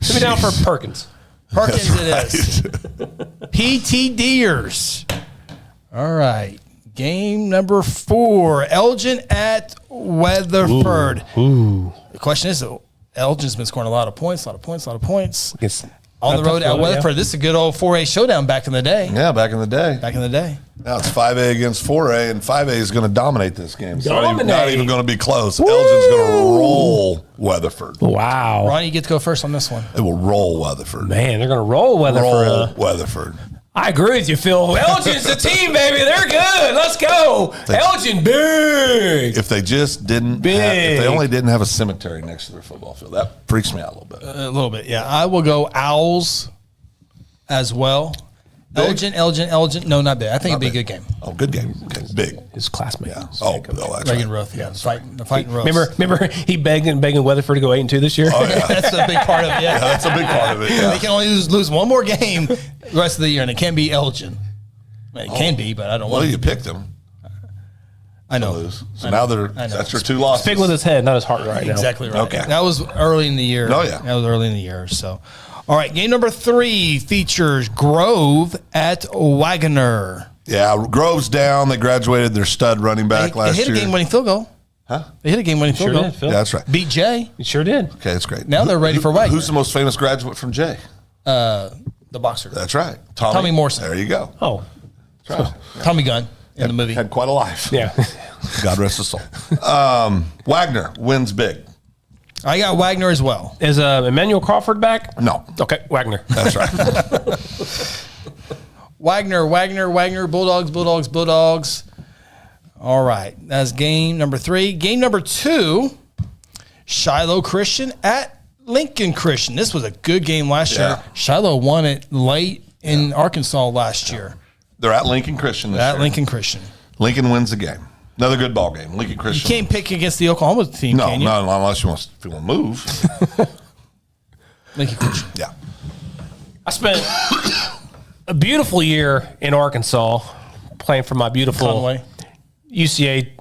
Put me down for Perkins. Perkins it is. PT Deers. All right. Game number 4. Elgin at Weatherford. Ooh. The question is, Elgin's been scoring a lot of points. It's on the road at Weatherford. Yeah. This is a good old 4A showdown back in the day. Yeah, back in the day. Now it's 5A against 4A, and 5A is going to dominate this game. It's not even going to be close. Woo! Elgin's going to roll Weatherford. Wow. Ronnie, you get to go first on this one. It will roll Weatherford. Man, they're going to roll Weatherford. Weatherford. I agree with you, Phil. Elgin's the team, baby. They're good. Let's go. Elgin, big. If they just didn't, if they only didn't have a cemetery next to their football field, that freaks me out a little bit. A little bit, yeah. I will go Owls as well. Big? Elgin. No, not big. I think it'd be a good game. Oh, good game. Okay. Big. His classmate. Yeah. That's Reagan right. Roth. Yeah, the fighting Roth. Remember he begging Weatherford to go 8-2 this year. Oh yeah, that's a big part of it. Yeah, that's a big part of it. Yeah. They can only lose one more game the rest of the year, and it can't be Elgin. It can be, but I don't want. Well, you picked them. I know. Lose. So now that's your 2 losses. Speak with his head, not his heart, right now. Exactly right. Okay. That was early in the year. Oh yeah, that was early in the year. So. All right, game number 3 features Grove at Wagner. Yeah, Grove's down. They graduated their stud running back last year. They hit a game-winning field goal. Huh? They hit a game-winning field goal. Did, Phil. Yeah, that's right. Beat Jay. You sure did. Okay, that's great. Now they're ready for Wagner. Who's the most famous graduate from Jay? The boxer. That's right. Tommy Morrison. There you go. Oh. That's right. Tommy Gunn in the movie. Had quite a life. Yeah. God rest his soul. Wagner wins big. I got Wagner as well. Is Emmanuel Crawford back? No. Okay, Wagner. That's right. Wagner, Bulldogs. All right. That's game number 3. Game number 2, Shiloh Christian at Lincoln Christian. This was a good game last year. Shiloh won it late in Arkansas last year. They're at Lincoln Christian this year. Lincoln Christian. Lincoln wins the game. Another good ball game. Lincoln Christian. You can't pick against the Oklahoma team, can you? No, unless you want to move. Lincoln Christian. Yeah. I spent a beautiful year in Arkansas playing for my beautiful Conway. UCA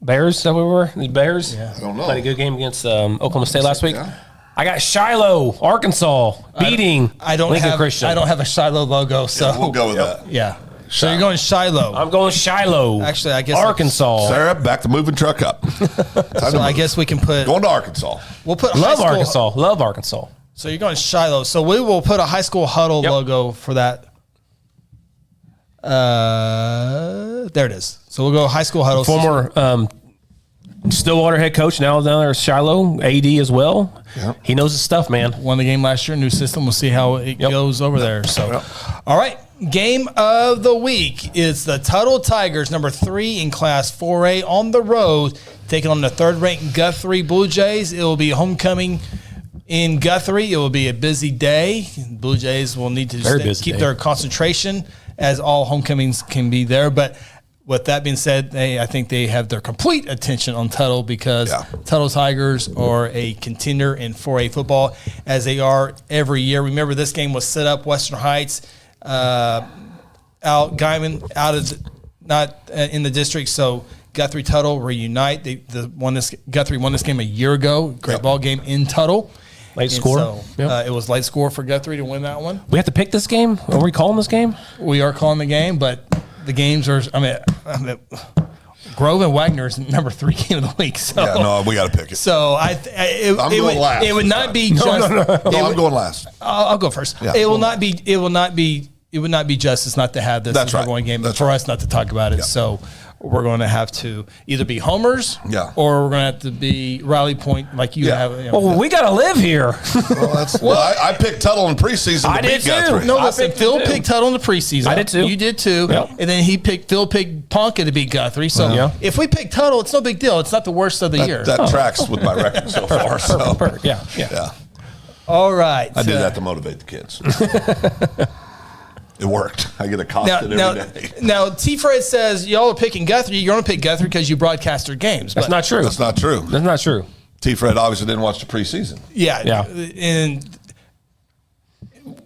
Bears. Is that what we were? The Bears? Yeah. I don't know. Played a good game against Oklahoma State last week. Yeah. I got Shiloh, Arkansas, beating Lincoln Christian. I don't have a Shiloh logo, so Yeah, we'll go with that. Yeah. So you're going Shiloh. I'm going Shiloh. Actually, I guess Arkansas. Sarah, back the moving truck up. So I guess we can put going to Arkansas. We'll put Love Arkansas. So you're going Shiloh. So we will put a High School Huddle logo for that. There it is. So we'll go High School Huddle. Former Stillwater head coach, now down there at Shiloh, AD as well. Yep. He knows his stuff, man. Won the game last year, new system. We'll see how it goes over there. So, all right. Game of the week is the Tuttle Tigers, number 3 in Class 4A, on the road, taking on the 3rd-ranked Guthrie Blue Jays. It will be homecoming in Guthrie. It will be a busy day. Blue Jays will need to keep their concentration, as all homecomings can be there. But with that being said, I think they have their complete attention on Tuttle, because Tuttle Tigers are a contender in 4A football, as they are every year. Remember, this game was set up Western Heights, Guyman out of not in the district, so Guthrie Tuttle reunite. Guthrie won this game a year ago. Great ball game in Tuttle. Late score. So, it was late score for Guthrie to win that one. We have to pick this game. Are we calling this game? We are calling the game, but the games are. I mean, Grove and Wagner is number 3 game of the week. So Yeah, no, we got to pick it. So I'm going last. It would not be No, just. I'm going last. I'll go first. Yeah. It will not be justice not to have this That's right. one game, That's for right. us not to talk about it. Yeah. So we're going to have to either be homers, Yeah. or we're going to have to be rally point like you Yeah. have. Well, we got to live here. I picked Tuttle in preseason. I to did beat Guthrie. too. No, I listen, picked Phil him too. picked Tuttle in the preseason. I did too. You did too. Yep. And then Phil picked Ponca to beat Guthrie. So Yeah. if we pick Tuttle, it's no big deal. It's not the worst of the year. That tracks with my record so far. So. Perfect. Yeah. Yeah. All right. I did that to motivate the kids. It worked. I get accosted every day. Now, T. Fred says y'all are picking Guthrie. You're going to pick Guthrie because you broadcast their games. That's not true. That's not true. That's not true. T. Fred obviously didn't watch the preseason. Yeah. Yeah. And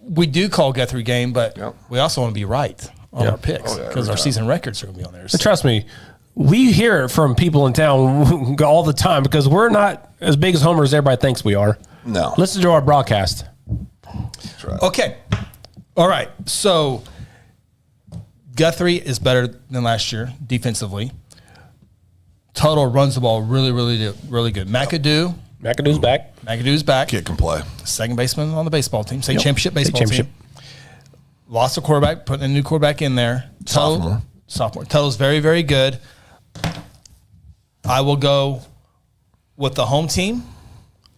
we do call Guthrie game, but Yep. we also want to be right on Yeah. our picks Oh, yeah, because every our time. season records are going to be on there. But trust me, we hear it from people in town all the time because we're not as big as homers as everybody thinks we are. No. Listen to our broadcast. That's right. Okay. All right. So Guthrie is better than last year defensively. Tuttle runs the ball really good. McAdoo's back. McAdoo's back. Kid can play. Second baseman on the baseball team. State Yep. championship baseball Championship. team. Lost a quarterback, putting a new quarterback in there. Sophomore. Tuttle's very, very good. I will go with the home team.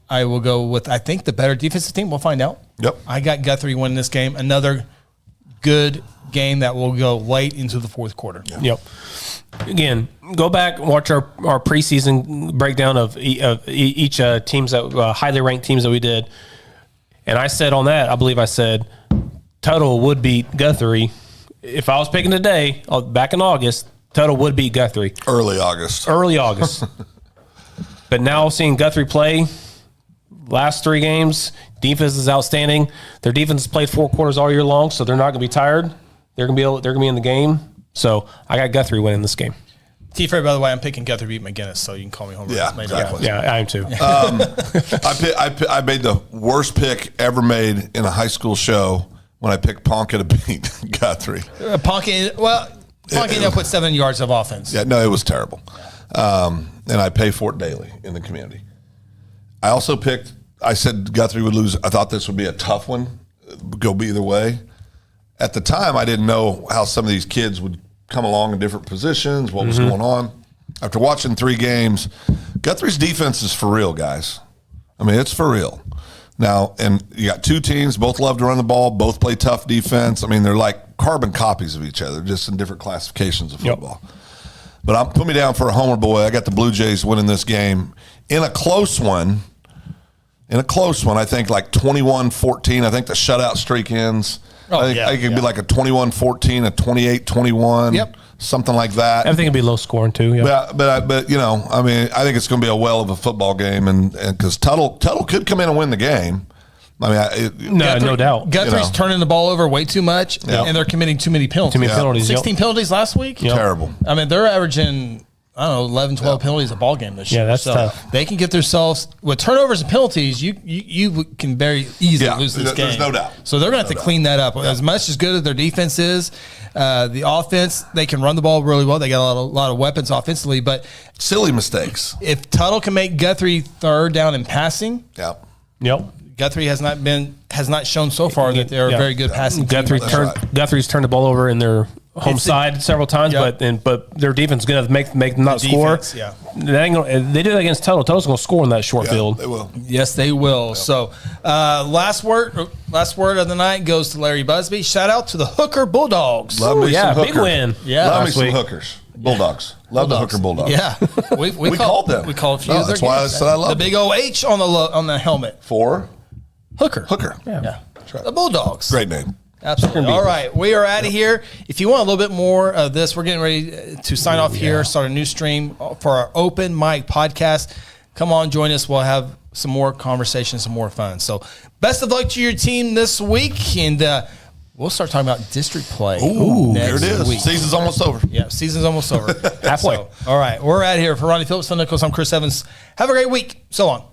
I will go with, I think, the better defensive team. We'll find out. Yep. I got Guthrie winning this game. Another good game that will go late into the fourth quarter. Yep. Again, go back and watch our preseason breakdown of each teams that highly ranked teams that we did. And I said on that, I believe I said Tuttle would beat Guthrie. If I was picking today, back in August, Tuttle would beat Guthrie. Early August. But now seeing Guthrie play last 3 games, defense is outstanding. Their defense has played 4 quarters all year long, so they're not going to be tired. They're going to be in the game. So I got Guthrie winning this game. T. Fred, by the way, I'm picking Guthrie beat McGinnis, so you can call me home. Yeah, exactly. Yeah, I am too. I made the worst pick ever made in a high school show when I picked Ponca to beat Guthrie. Ponca ended up with 7 yards of offense. Yeah, no, it was terrible. And I pay for it daily in the community. I also I said Guthrie would lose. I thought this would be a tough one, go either way. At the time, I didn't know how some of these kids would come along in different positions, what was going on. After watching 3 games, Guthrie's defense is for real, guys. I mean, it's for real. Now, and you got 2 teams, both love to run the ball, both play tough defense. I mean, they're like carbon copies of each other, just in different classifications of football. Yep. But put me down for a homer boy. I got the Blue Jays winning this game. In a close one, I think like 21-14. I think the shutout streak ends. I think it could be like a 21-14, a 28-21, something like that. I think it'd be low scoring too. Yeah. But you know, I mean, I think it's going to be a well of a football game, and because Tuttle could come in and win the game. I mean, no doubt. Guthrie's turning the ball over way too much, and they're committing too many penalties. 16 penalties last week. Terrible. I mean, they're averaging, I don't know, 11, 12 penalties a ball game this year. Yeah, that's tough. They can get themselves with turnovers and penalties. You can very easily lose this game. There's no doubt. So they're going to have to clean that up. As much as good as their defense is, the offense, they can run the ball really well. They got a lot of weapons offensively, but silly mistakes. If Tuttle can make Guthrie third down in passing, Guthrie has not shown so far that they're a very good passing team. Guthrie's turned the ball over in their home side several times, but their defense is going to make them not score. Yeah. They do that against Tuttle. Tuttle's going to score in that short field. They will. Yes, they will. Yep. So, last word of the night goes to Larry Busby. Shout out to the Hooker Bulldogs. Love me some Hookers. Big win. Yeah, love me some Hookers. Bulldogs. Love the Hooker Bulldogs. Yeah, we called them. We called a few. That's why I said I love the big old H on the helmet for Hooker. Yeah. That's right. The Bulldogs. Great name. Absolutely. All right, we are out of here. If you want a little bit more of this, we're getting ready to sign off here, start a new stream for our open mic podcast. Come on, join us. We'll have some more conversation, some more fun. So best of luck to your team this week, and we'll start talking about district play. There it is. Week. Season's almost over. Yeah, season's almost over. Halfway. So, all right, we're out of here. For Ronnie Phillips, Phil Nichols, I'm Chris Evans. Have a great week. So long.